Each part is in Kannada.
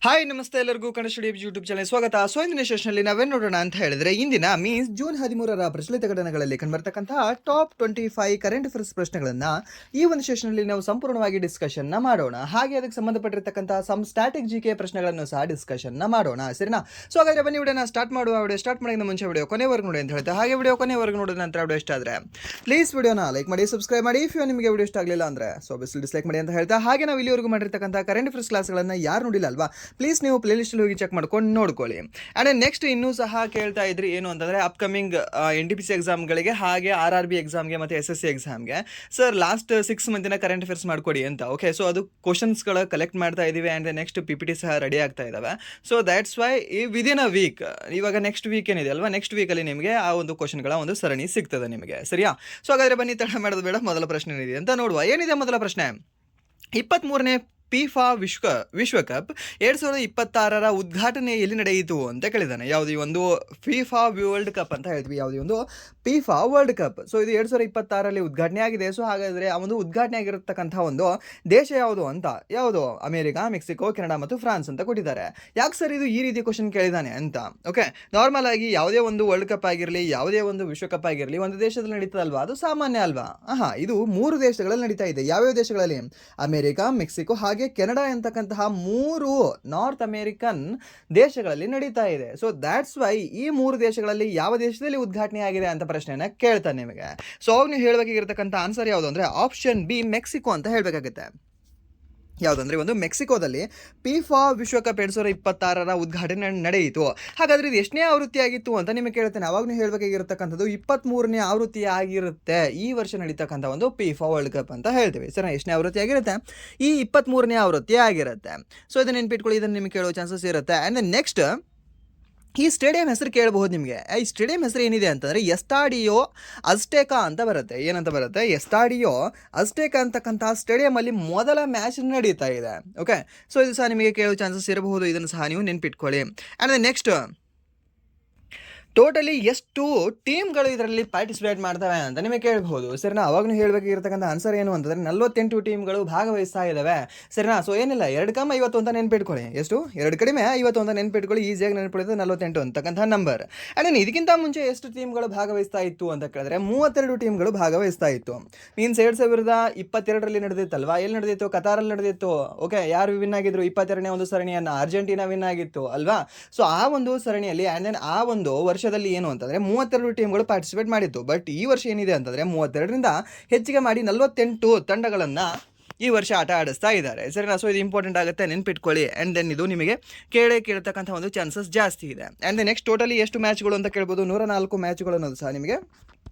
ಹಾಯ್ ನಮಸ್ತೆ ಎಲ್ಲರಿಗೂ ಕನ್ನಡ ಸ್ಟುಡಿಯೋ ಯೂಟ್ಯೂಬ್ ಚಾನಲ್ ಸ್ವಾಗತ. ಸೊ ಇಂದಿನ ಸೆಷನ್ನಲ್ಲಿ ನಾವೇನು ನೋಡೋಣ ಅಂತ ಹೇಳಿದ್ರೆ ಇಂದಿನ ಮೀನ್ಸ್ ಜೂನ್ 13ರ ಪ್ರಚಲಿತ ಘಟನೆಗಳಲ್ಲಿ ಕಂಡುಬರ್ತಕ್ಕಂತಹ ಟಾಪ್ 25 ಕರೆಂಟ್ ಅಫೇರ್ಸ್ ಪ್ರಶ್ನೆಗಳನ್ನ ಈ ಒಂದು ಸೆಷನ್ನಲ್ಲಿ ನಾವು ಸಂಪೂರ್ಣವಾಗಿ ಡಿಸ್ಕಷನ್ ಮಾಡೋಣ. ಹಾಗೆ ಅದಕ್ಕೆ ಸಂಬಂಧಪಟ್ಟಿರ್ತಕ್ಕಂತಹ ಸಮ್ ಸ್ಟ್ಯಾಟಿಕ್ ಜಿಕೆ ಪ್ರಶ್ನೆಗಳನ್ನು ಸಹ ಡಿಸ್ಕಷನ್ ಮಾಡೋಣ, ಸರಿನಾ? ಸೊ ಹಾಗಾದ್ರೆ ಬನ್ನಿ ವಿಡಿಯೋನ ಸ್ಟಾರ್ಟ್ ಮಾಡುವ. ವಿಡಿಯೋ ಸ್ಟಾರ್ಟ್ ಮಾಡೋಣ ಮುಂಚೆ ವಿಡಿಯೋ ಕೊನೆವರೆಗೂ ನೋಡಿ ಅಂತ ಹೇಳ್ತಾ, ಹಾಗೆ ವಿಡಿಯೋ ಕೊನೆವರೆಗೂ ನೋಡಿದ ನಂತರ ವಿಡಿಯೋ ಇಷ್ಟ ಆದರೆ ಪ್ಲೀಸ್ ವಿಡಿಯೋನ ಲೈಕ್ ಮಾಡಿ, ಸಬ್ಸ್ಕ್ರೈಬ್ ಮಾಡಿ. ಇಫ್ ನಿಮಗೆ ವಿಡಿಯೋ ಇಷ್ಟ ಆಗಲಿಲ್ಲ ಅಂದ್ರೆ ಸೊ ಬಿಸ್ಲಿ ಡಿಸ್ಲೈಕ್ ಮಾಡಿ ಅಂತ ಹೇಳ್ತಾ, ಹಾಗೆ ನಾವು ಇಲ್ಲಿವರೆಗೂ ಮಾಡಿರ್ತಕ್ಕಂಥ ಕರೆಂಟ್ ಅಫೇರ್ಸ್ ಕ್ಲಾಸ್ಗಳನ್ನು ಯಾರು ನೋಡಿಲ್ಲ ಅಲ್ವಾ, ಪ್ಲೀಸ್ ನೀವು ಪ್ಲೇ ಲಿಸ್ಟ್ ಹೋಗಿ ಚೆಕ್ ಮಾಡ್ಕೊಂಡು ನೋಡ್ಕೊಳ್ಳಿ. ಆ್ಯಂಡ್ ನೆಕ್ಸ್ಟ್ ಇನ್ನೂ ಸಹ ಕೇಳ್ತಾ ಇದ್ರಿ ಏನು ಅಂತಂದರೆ ಅಪ್ಕಮಿಂಗ್ NTPC ಎಕ್ಸಾಮ್ಗಳಿಗೆ ಹಾಗೆ RRB ಎಕ್ಸಾಮ್ಗೆ ಮತ್ತು SSC ಎಕ್ಸಾಮ್ಗೆ ಸರ್ ಲಾಸ್ಟ್ 6 ಮಂತಿನ ಕರೆಂಟ್ ಅಫೇರ್ಸ್ ಮಾಡಿಕೊಡಿ ಅಂತ. ಓಕೆ, ಸೊ ಅದು ಕ್ವಶನ್ಸ್ಗಳ ಕಲೆಕ್ಟ್ ಮಾಡ್ತಾ ಇದ್ದೀವಿ ಆ್ಯಂಡ್ ನೆಕ್ಸ್ಟ್ PPT ಸಹ ರೆಡಿ ಆಗ್ತಾ ಇದ್ದಾವೆ. ಸೊ ದ್ಯಾಟ್ಸ್ ವೈ ಈ ವಿದಿನ್ ಅ ವೀಕ್, ಇವಾಗ ನೆಕ್ಸ್ಟ್ ವೀಕ್ ಏನಿದೆ ಅಲ್ವಾ, ನೆಕ್ಸ್ಟ್ ವೀಕಲ್ಲಿ ನಿಮಗೆ ಆ ಒಂದು ಕ್ವಶನ್ಗಳ ಒಂದು ಸರಣಿ ಸಿಗ್ತದೆ ನಿಮಗೆ, ಸರಿಯಾ? ಸೊ ಹಾಗಾದರೆ ಬನ್ನಿ ತಡ ಮಾಡೋದು ಬೇಡ, ಮೊದಲ ಪ್ರಶ್ನೆ ಏನಿದೆ ಅಂತ ನೋಡುವ. ಏನಿದೆ ಮೊದಲ ಪ್ರಶ್ನೆ? 23ನೇ FIFA ವಿಶ್ವಕಪ್ 2026ರ ಉದ್ಘಾಟನೆ ಎಲ್ಲಿ ನಡೆಯಿತು ಅಂತ ಕೇಳಿದ್ದಾನೆ. ಯಾವುದು ಈ ಒಂದು FIFA ವರ್ಲ್ಡ್ ಕಪ್ ಅಂತ ಹೇಳ್ತೀವಿ, ಯಾವುದು ಒಂದು FIFA ವರ್ಲ್ಡ್ ಕಪ್. ಸೊ ಇದು 2026ರಲ್ಲಿ ಉದ್ಘಾಟನೆ ಆಗಿದೆ. ಸೊ ಹಾಗಾದರೆ ಆ ಒಂದು ಉದ್ಘಾಟನೆ ಆಗಿರತಕ್ಕಂಥ ಒಂದು ದೇಶ ಯಾವುದು ಅಂತ, ಯಾವುದು? ಅಮೆರಿಕ, ಮೆಕ್ಸಿಕೋ, ಕೆನಡಾ ಮತ್ತು ಫ್ರಾನ್ಸ್ ಅಂತ ಕೊಟ್ಟಿದ್ದಾರೆ. ಯಾಕೆ ಸರ್ ಇದು ಈ ರೀತಿ ಕ್ವಶನ್ ಕೇಳಿದ್ದಾನೆ ಅಂತ? ಓಕೆ, ನಾರ್ಮಲ್ ಆಗಿ ಯಾವುದೇ ಒಂದು ವರ್ಲ್ಡ್ ಕಪ್ ಆಗಿರಲಿ, ಯಾವುದೇ ಒಂದು ವಿಶ್ವಕಪ್ ಆಗಿರಲಿ, ಒಂದು ದೇಶದಲ್ಲಿ ನಡೀತದಲ್ವಾ, ಅದು ಸಾಮಾನ್ಯ ಅಲ್ವಾ? ಇದು 3 ದೇಶಗಳಲ್ಲಿ ನಡೀತಾ ಇದೆ. ಯಾವ್ಯಾವ ದೇಶಗಳಲ್ಲಿ? ಅಮೆರಿಕ, ಮೆಕ್ಸಿಕೋ ಹಾಗೆ ಕೆನಡಾ ಅಂತಕ್ಕಂತಹ 3 ನಾರ್ತ್ ಅಮೆರಿಕನ್ ದೇಶಗಳಲ್ಲಿ ನಡೀತಾ ಇದೆ. ಸೊ ದ್ಯಾಟ್ಸ್ ವೈ ಈ 3 ದೇಶಗಳಲ್ಲಿ ಯಾವ ದೇಶದಲ್ಲಿ ಉದ್ಘಾಟನೆ ಆಗಿದೆ ಅಂತ ಪ್ರಶ್ನೆಯನ್ನ ಕೇಳ್ತಾನೆ ನಿಮಗೆ. ಸೊ ಅವಾಗ ನೀವು ಹೇಳಬೇಕಾಗಿರ್ತಕ್ಕಂಥ ಆನ್ಸರ್ ಯಾವುದು ಅಂದ್ರೆ ಆಪ್ಷನ್ ಬಿ, ಮೆಕ್ಸಿಕೋ ಅಂತ ಹೇಳಬೇಕಾಗುತ್ತೆ. ಯಾವುದಂದ್ರೆ ಒಂದು ಮೆಕ್ಸಿಕೋದಲ್ಲಿ FIFA ವಿಶ್ವಕಪ್ 2026ರ ಉದ್ಘಾಟನೆ ನಡೆಯಿತು. ಹಾಗಾದ್ರೆ ಇದು ಎಷ್ಟನೇ ಆವೃತ್ತಿ ಆಗಿತ್ತು ಅಂತ ನಿಮಗೆ ಕೇಳ್ತೇನೆ. ಅವಾಗ ನೀವು ಹೇಳಬೇಕಾಗಿರತಕ್ಕಂಥದ್ದು 23ನೇ ಆವೃತ್ತಿ ಆಗಿರುತ್ತೆ. ಈ ವರ್ಷ ನಡೀತಕ್ಕಂಥ ಒಂದು FIFA ವರ್ಲ್ಡ್ ಕಪ್ ಅಂತ ಹೇಳ್ತೀವಿ. ಸರ್ ಎಷ್ಟನೇ ಆವೃತ್ತಿ ಆಗಿರುತ್ತೆ? ಈ 23ನೇ ಆವೃತ್ತಿ ಆಗಿರುತ್ತೆ. ಸೊ ಇದನ್ನ ನೆನ್ಪಿಟ್ಕೊಳ್ಳಿ, ಇದನ್ನು ನಿಮಗೆ ಕೇಳೋ ಚಾನ್ಸಸ್ ಇರುತ್ತೆ. ಆ್ಯಂಡ್ ನೆಕ್ಸ್ಟ್ ಈ ಸ್ಟೇಡಿಯಂ ಹೆಸರು ಕೇಳಬಹುದು ನಿಮಗೆ. ಈ ಸ್ಟೇಡಿಯಂ ಹೆಸರು ಏನಿದೆ ಅಂತಂದರೆ ಎಸ್ಟಾಡಿಯೋ ಅಜ್ಟೆಕಾ ಅಂತ ಬರುತ್ತೆ. ಏನಂತ ಬರುತ್ತೆ? ಎಸ್ಟಾಡಿಯೋ ಅಜ್ಟೆಕಾ ಅಂತಕ್ಕಂಥ ಸ್ಟೇಡಿಯಮಲ್ಲಿ ಮೊದಲ ಮ್ಯಾಚ್ ನಡೀತಾ ಇದೆ. ಓಕೆ, ಸೊ ಇದು ಸಹ ನಿಮಗೆ ಕೇಳೋ ಚಾನ್ಸಸ್ ಇರಬಹುದು, ಇದನ್ನು ಸಹ ನೀವು ನೆನ್ಪಿಟ್ಕೊಳ್ಳಿ. ಆ್ಯಂಡ್ ನೆಕ್ಸ್ಟ್ ಟೋಟಲಿ ಎಷ್ಟು ಟೀಮ್ಗಳು ಇದರಲ್ಲಿ ಪಾರ್ಟಿಸಿಪೇಟ್ ಮಾಡ್ತವೆ ಅಂತ ನಿಮಗೆ ಕೇಳಬಹುದು, ಸರಿನಾ? ಅವಾಗೂ ಹೇಳಬೇಕಾಗಿರ್ತಕ್ಕಂಥ ಆನ್ಸರ್ ಏನು ಅಂತಂದರೆ 48 ಟೀಮ್ಗಳು ಭಾಗವಹಿಸ್ತಾ ಇದ್ದಾವೆ, ಸರಿನಾ? ಸೊ ಏನಿಲ್ಲ, 2-50 ಅಂತ ನೆನ್ಪಿಟ್ಕೊಳ್ಳಿ. ಎಷ್ಟು? 2 ಕಡಿಮೆ 50 ಅಂತ ನೆನ್ಪಿಟ್ಕೊಳ್ಳಿ. ಈಸಿಯಾಗಿ ನೆನ್ಪಿಡಿದ್ರೆ 48 ಅಂತಕ್ಕಂಥ ನಂಬರ್. ಆ್ಯಂಡ್ ಇದಕ್ಕಿಂತ ಮುಂಚೆ ಎಷ್ಟು ಟೀಮ್ಗಳು ಭಾಗವಹಿಸ್ತಾ ಇತ್ತು ಅಂತ ಕೇಳಿದ್ರೆ 32 ಟೀಮ್ಗಳು ಭಾಗವಹಿಸ್ತಾ ಇತ್ತು. ಮೀನ್ಸ್ 2022ರಲ್ಲಿ ನಡೆದಿತ್ತಲ್ವಾ? ಎಲ್ಲಿ ನಡೆದಿತ್ತು? ಕತಾರಲ್ಲಿ ನಡೆದಿತ್ತು. ಓಕೆ, ಯಾರು ವಿನ್ ಆಗಿದ್ರು 22ನೇ ಒಂದು ಸರಣಿಯನ್ನು? ಅರ್ಜೆಂಟೀನಾ ವಿನ್ ಆಗಿತ್ತು ಅಲ್ವಾ? ಸೊ ಆ ಒಂದು ಸರಣಿಯಲ್ಲಿ ಆ್ಯಂಡ್ ದೆನ್ ಆ ಒಂದು ವರ್ಷದಲ್ಲಿ ಏನು ಅಂತಂದರೆ 32 ಟೀಮ್ಗಳು ಪಾರ್ಟಿಸಿಪೇಟ್ ಮಾಡಿತ್ತು. ಬಟ್ ಈ ವರ್ಷ ಏನಿದೆ ಅಂತಂದರೆ 32ರಿಂದ ಹೆಚ್ಚಿಗೆ ಮಾಡಿ 48 ತಂಡಗಳನ್ನು ಈ ವರ್ಷ ಆಟ ಆಡಿಸ್ತಾ ಇದ್ದಾರೆ, ಸರಿನಾ? ಸೊ ಇದು ಇಂಪಾರ್ಟೆಂಟ್ ಆಗುತ್ತೆ, ನೆನ್ಪಿಟ್ಕೊಳ್ಳಿ. ಆ್ಯಂಡ್ ದೆನ್ ಇದು ನಿಮಗೆ ಕೇಳ್ತಕ್ಕಂಥ ಒಂದು ಚಾನ್ಸಸ್ ಜಾಸ್ತಿ ಇದೆ. ಆ್ಯಂಡ್ ದೆನ್ ನೆಕ್ಸ್ಟ್ ಟೋಟಲಿ ಎಷ್ಟು ಮ್ಯಾಚ್ಗಳು ಅಂತ ಕೇಳ್ಬೋದು? 104 ಮ್ಯಾಚ್ಗಳು ಅನ್ನೋದು ಸಹ ನಿಮಗೆ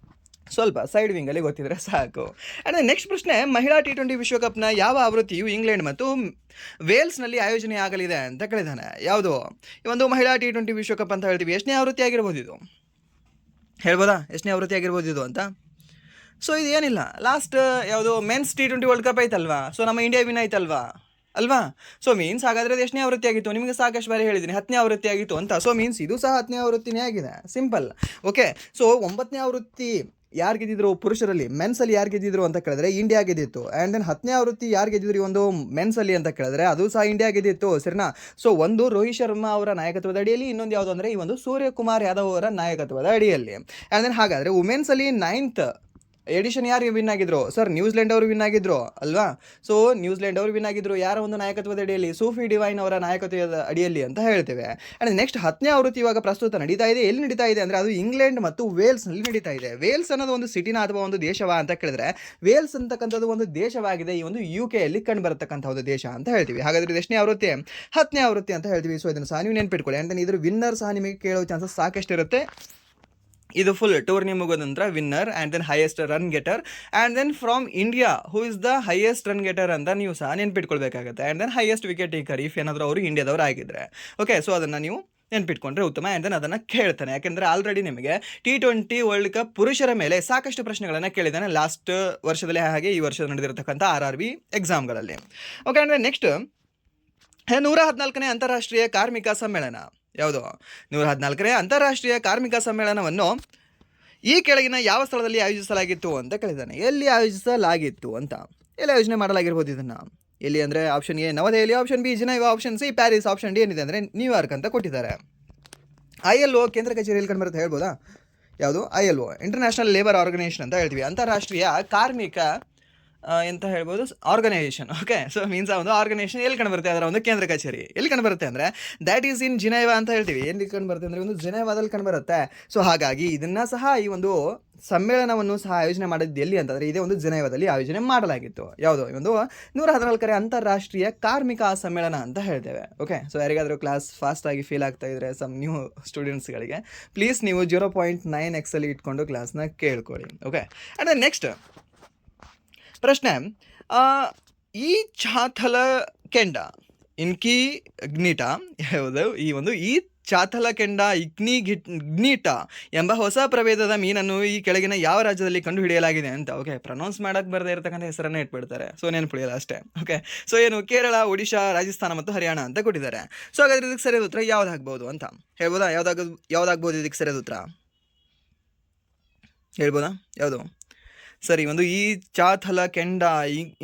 ಸ್ವಲ್ಪ ಸೈಡ್ ವಿಂಗಲ್ಲಿ ಗೊತ್ತಿದ್ರೆ ಸಾಕು. ಆ್ಯಂಡ್ ನೆಕ್ಸ್ಟ್ ಪ್ರಶ್ನೆ, ಮಹಿಳಾ T20 ವಿಶ್ವಕಪ್ನ ಯಾವ ಆವೃತ್ತಿಯು ಇಂಗ್ಲೆಂಡ್ ಮತ್ತು ವೇಲ್ಸ್ನಲ್ಲಿ ಆಯೋಜನೆ ಆಗಲಿದೆ ಅಂತ ಕೇಳಿದ್ದಾನೆ. ಯಾವುದು ಈ ಒಂದು ಮಹಿಳಾ T20 ವಿಶ್ವಕಪ್ ಅಂತ ಹೇಳ್ತೀವಿ, ಎಷ್ಟನೇ ಆವೃತ್ತಿ ಆಗಿರ್ಬೋದು ಇದು? ಹೇಳ್ಬೋದಾ ಎಷ್ಟನೇ ಆವೃತ್ತಿ ಆಗಿರ್ಬೋದು ಇದು ಅಂತ? ಸೊ ಇದು ಏನಿಲ್ಲ, ಲಾಸ್ಟ್ ಯಾವುದು ಮೆನ್ಸ್ T20 ವರ್ಲ್ಡ್ ಕಪ್ ಐತಲ್ವಾ? ಸೊ ನಮ್ಮ ಇಂಡಿಯಾ ವಿನ್ ಆಯ್ತಲ್ವಾ ಅಲ್ವಾ? ಸೊ ಮೀನ್ಸ್ ಹಾಗಾದರೆ ಅದು ಎಷ್ಟನೇ ಆವೃತ್ತಿ ಆಗಿತ್ತು? ನಿಮಗೆ ಸಾಕಷ್ಟು ಬಾರಿ ಹೇಳಿದ್ದೀನಿ 10ನೇ ಆವೃತ್ತಿ ಆಗಿತ್ತು ಅಂತ. ಸೊ ಮೀನ್ಸ್ ಇದು ಸಹ 10ನೇ ಆವೃತ್ತಿನೇ ಆಗಿದೆ, ಸಿಂಪಲ್. ಓಕೆ, ಸೊ 9ನೇ ಆವೃತ್ತಿ ಯಾರು ಗೆದ್ದಿದ್ರು ಪುರುಷರಲ್ಲಿ? ಮೆನ್ಸಲ್ಲಿ ಯಾರು ಗೆದ್ದಿದ್ರು ಅಂತ ಕೇಳಿದ್ರೆ ಇಂಡಿಯಾ ಗೆದ್ದಿತ್ತು. ಆ್ಯಂಡ್ ದೆನ್ 10ನೇ ಆವೃತ್ತಿ ಯಾರು ಗೆದ್ದಿದ್ರು ಈ ಒಂದು ಮೆನ್ಸಲ್ಲಿ ಅಂತ ಕೇಳಿದ್ರೆ ಅದು ಸಹ ಇಂಡಿಯಾ ಗೆದ್ದಿತ್ತು, ಸರಿನಾ? ಸೊ ಒಂದು ರೋಹಿತ್ ಶರ್ಮಾ ಅವರ ನಾಯಕತ್ವದ ಅಡಿಯಲ್ಲಿ, ಇನ್ನೊಂದು ಯಾವುದು ಅಂದರೆ ಈ ಒಂದು ಸೂರ್ಯಕುಮಾರ್ ಯಾದವ್ ಅವರ ನಾಯಕತ್ವದ ಅಡಿಯಲ್ಲಿ. ಆ್ಯಂಡ್ ದೆನ್ ಹಾಗಾದರೆ ವುಮೆನ್ಸಲ್ಲಿ 9th ಎಡಿಷನ್ ಯಾರು ವಿನ್ ಆಗಿದ್ರು? ಸರ್ ನ್ಯೂಜಿಲೆಂಡ್ ಅವರು ವಿನ್ ಆಗಿದ್ರು ಅಲ್ವಾ? ಸೊ ನ್ಯೂಜಿಲೆಂಡ್ ಅವರು ವಿನ್ ಆಗಿದ್ರು ಯಾರ ಒಂದು ನಾಯಕತ್ವದ ಅಡಿಯಲ್ಲಿ? ಸೂಫಿ ಡಿವೈನ್ ಅವರ ನಾಯಕತ್ವದ ಅಡಿಯಲ್ಲಿ ಅಂತ ಹೇಳ್ತೇವೆ. ಆ್ಯಂಡ್ ನೆಕ್ಸ್ಟ್ 10ನೇ ಆವೃತ್ತಿ ಇವಾಗ ಪ್ರಸ್ತುತ ನಡೀತಾ ಇದೆ. ಎಲ್ಲಿ ನಡೀತಾ ಇದೆ ಅಂದರೆ ಅದು ಇಂಗ್ಲೆಂಡ್ ಮತ್ತು ವೇಲ್ಸ್ನಲ್ಲಿ ನಡೀತಾ ಇದೆ. ವೇಲ್ಸ್ ಅನ್ನೋದು ಒಂದು ಸಿಟಿನ ಅಥವಾ ಒಂದು ದೇಶವಾ ಅಂತ ಕೇಳಿದ್ರೆ ವೇಲ್ಸ್ ಅಂತಕ್ಕಂಥದ್ದು ಒಂದು ದೇಶವಾಗಿದೆ, ಈ ಒಂದು UK ಕಂಡು ಬರತಕ್ಕಂಥ ಒಂದು ದೇಶ ಅಂತ ಹೇಳ್ತೀವಿ. ಹಾಗಾದರೆ ಇದು ಎಷ್ಟನೇ ಆವೃತ್ತಿ? 10ನೇ ಆವೃತ್ತಿ ಅಂತ ಹೇಳ್ತೀವಿ. ಸೊ ಇದನ್ನು ಸಹ ನೀವು ನೆನ್ಪಿಟ್ಕೊಳ್ಳಿ. ಆ್ಯಂಡ್ ಇದ್ರ ವಿನ್ನರ್ ಸಹ ನಿಮಗೆ ಕೇಳೋ ಚಾನ್ಸಸ್ ಸಾಕಷ್ಟು ಇರುತ್ತೆ. ಇದು ಫುಲ್ ಟೂರ್ನಿ ಮುಗಿದ ನಂತರ winner and then highest run getter and then from India who is the highest run getter ಅಂತ ನೀವು ಸಹ ನೆನ್ಪಿಟ್ಕೊಳ್ಬೇಕಾಗುತ್ತೆ. And then highest wicket taker if ಏನಾದರೂ ಅವರು ಇಂಡಿಯಾದವರು ಆಗಿದ್ರೆ. ಓಕೆ, ಸೊ ಅದನ್ನು ನೀವು ನೆನ್ಪಿಟ್ಕೊಂಡ್ರೆ ಉತ್ತಮ. ಆ್ಯಂಡ್ ದೆನ್ ಅದನ್ನು ಕೇಳ್ತಾನೆ, ಯಾಕೆಂದರೆ ಆಲ್ರೆಡಿ ನಿಮಗೆ T20 ವರ್ಲ್ಡ್ ಕಪ್ ಪುರುಷರ ಮೇಲೆ ಸಾಕಷ್ಟು ಪ್ರಶ್ನೆಗಳನ್ನು ಕೇಳಿದ್ದಾನೆ ಲಾಸ್ಟ್ ವರ್ಷದಲ್ಲಿ, ಹಾಗೆ ಈ ವರ್ಷ ನಡೆದಿರತಕ್ಕಂಥ RRB ಎಕ್ಸಾಮ್ಗಳಲ್ಲಿ. ಓಕೆ, ಆ್ಯಂಡ್ ದೆನ್ ನೆಕ್ಸ್ಟ್ 114ನೇ ಅಂತಾರಾಷ್ಟ್ರೀಯ ಕಾರ್ಮಿಕ ಸಮ್ಮೇಳನ ಯಾವುದು? 114ನೇ ಅಂತಾರಾಷ್ಟ್ರೀಯ ಕಾರ್ಮಿಕ ಸಮ್ಮೇಳನವನ್ನು ಈ ಕೆಳಗಿನ ಯಾವ ಸ್ಥಳದಲ್ಲಿ ಆಯೋಜಿಸಲಾಗಿತ್ತು ಅಂತ ಕೇಳಿದ್ದಾನೆ. ಎಲ್ಲಿ ಆಯೋಜಿಸಲಾಗಿತ್ತು ಅಂತ, ಎಲ್ಲಿ ಆಯೋಜನೆ ಮಾಡಲಾಗಿರ್ಬೋದು ಇದನ್ನು? ಎಲ್ಲಿ ಅಂದರೆ option A New Delhi, option B Geneva, option C Paris, option D ಏನಿದೆ ಅಂದರೆ ನ್ಯೂಯಾರ್ಕ್ ಅಂತ ಕೊಟ್ಟಿದ್ದಾರೆ. ILO ಕೇಂದ್ರ ಕಚೇರಿ ಎಲ್ಲಿ ಕಂಡುಬರುತ್ತೆ ಹೇಳ್ಬೋದಾ? ಯಾವುದು? ILO ಇಂಟರ್ನ್ಯಾಷನಲ್ ಲೇಬರ್ ಆರ್ಗನೈಸೇಷನ್ ಅಂತ ಹೇಳ್ತೀವಿ, ಅಂತಾರಾಷ್ಟ್ರೀಯ ಕಾರ್ಮಿಕ ಎಂತ ಹೇಳ್ಬೋದು ಆರ್ಗನೈಸೇಷನ್. ಓಕೆ, ಸೊ ಮೀನ್ಸ್ ಆ ಒಂದು ಆರ್ಗನೈಸೇಷನ್ ಎಲ್ಲಿ ಕಂಡುಬರುತ್ತೆ, ಅದರ ಒಂದು ಕೇಂದ್ರ ಕಚೇರಿ ಎಲ್ಲಿ ಕಂಡುಬರುತ್ತೆ ಅಂದರೆ ದ್ಯಾಟ್ ಈಸ್ ಇನ್ ಜಿನೆವಾ ಅಂತ ಹೇಳ್ತೀವಿ. ಎಲ್ಲಿ ಕಂಡುಬರುತ್ತೆ ಅಂದರೆ ಒಂದು ಜಿನೆವಾದಲ್ಲಿ ಕಂಡುಬರುತ್ತೆ. ಸೊ ಹಾಗಾಗಿ ಇದನ್ನು ಸಹ ಈ ಒಂದು ಸಮ್ಮೇಳನವನ್ನು ಸಹ ಆಯೋಜನೆ ಮಾಡಿದ್ದು ಎಲ್ಲಿ ಅಂತಂದರೆ ಇದೇ ಒಂದು ಜಿನೆವಾದಲ್ಲಿ ಆಯೋಜನೆ ಮಾಡಲಾಗಿತ್ತು. ಯಾವುದು? ಈ ಒಂದು 114ನೇ ಅಂತಾರಾಷ್ಟ್ರೀಯ ಕಾರ್ಮಿಕ ಸಮ್ಮೇಳನ ಅಂತ ಹೇಳ್ತೇವೆ. ಓಕೆ, ಸೊ ಯಾರಿಗಾದರೂ ಕ್ಲಾಸ್ ಫಾಸ್ಟಾಗಿ ಫೀಲ್ ಆಗ್ತಾ ಇದ್ದರೆ ಸಮ್ ನ್ಯೂ ಸ್ಟೂಡೆಂಟ್ಸ್ಗಳಿಗೆ ಪ್ಲೀಸ್ ನೀವು 0.9x ಅಲ್ಲಿ ಇಟ್ಕೊಂಡು ಕ್ಲಾಸ್ನ ಕೇಳ್ಕೊಳ್ಳಿ. ಓಕೆ, ಆ್ಯಂಡ್ ನೆಕ್ಸ್ಟ್ ಪ್ರಶ್ನೆ, ಈ ಚಾಥಲ ಕೆಂಡ ಇನ್ಕಿ ಗ್ನೀಟ ಯಾವುದು? ಈ ಒಂದು ಈ ಚಾಥಲ ಕೆಂಡ ಗ್ನೀಟ ಎಂಬ ಹೊಸ ಪ್ರಭೇದದ ಮೀನನ್ನು ಈ ಕೆಳಗಿನ ಯಾವ ರಾಜ್ಯದಲ್ಲಿ ಕಂಡುಹಿಡಿಯಲಾಗಿದೆ ಅಂತ. ಓಕೆ, ಪ್ರೊನೌನ್ಸ್ ಮಾಡೋಕ್ಕೆ ಬರದೇ ಇರತಕ್ಕಂಥ ಹೆಸರನ್ನು ಇಟ್ಬಿಡ್ತಾರೆ, ಸೊ ನೆನಪಿಳಿಯಲ್ಲ ಅಷ್ಟೇ. ಓಕೆ, ಸೊ ಏನು ಕೇರಳ, ಒಡಿಶಾ, ರಾಜಸ್ಥಾನ ಮತ್ತು ಹರಿಯಾಣ ಅಂತ ಕೊಟ್ಟಿದ್ದಾರೆ. ಸೊ ಹಾಗಾದ್ರೆ ಇದಕ್ಕೆ ಸರಿಯಾದ ಉತ್ತರ ಯಾವ್ದಾಗ್ಬೋದು ಅಂತ ಹೇಳ್ಬೋದಾ? ಯಾವ್ದಾಗ್ಬೋದು ಇದಕ್ಕೆ ಸರಿಯಾದ ಉತ್ತರ ಹೇಳ್ಬೋದಾ? ಯಾವುದು ಸರಿ? ಒಂದು ಈ ಚಾಥಲ ಕೆಂಡ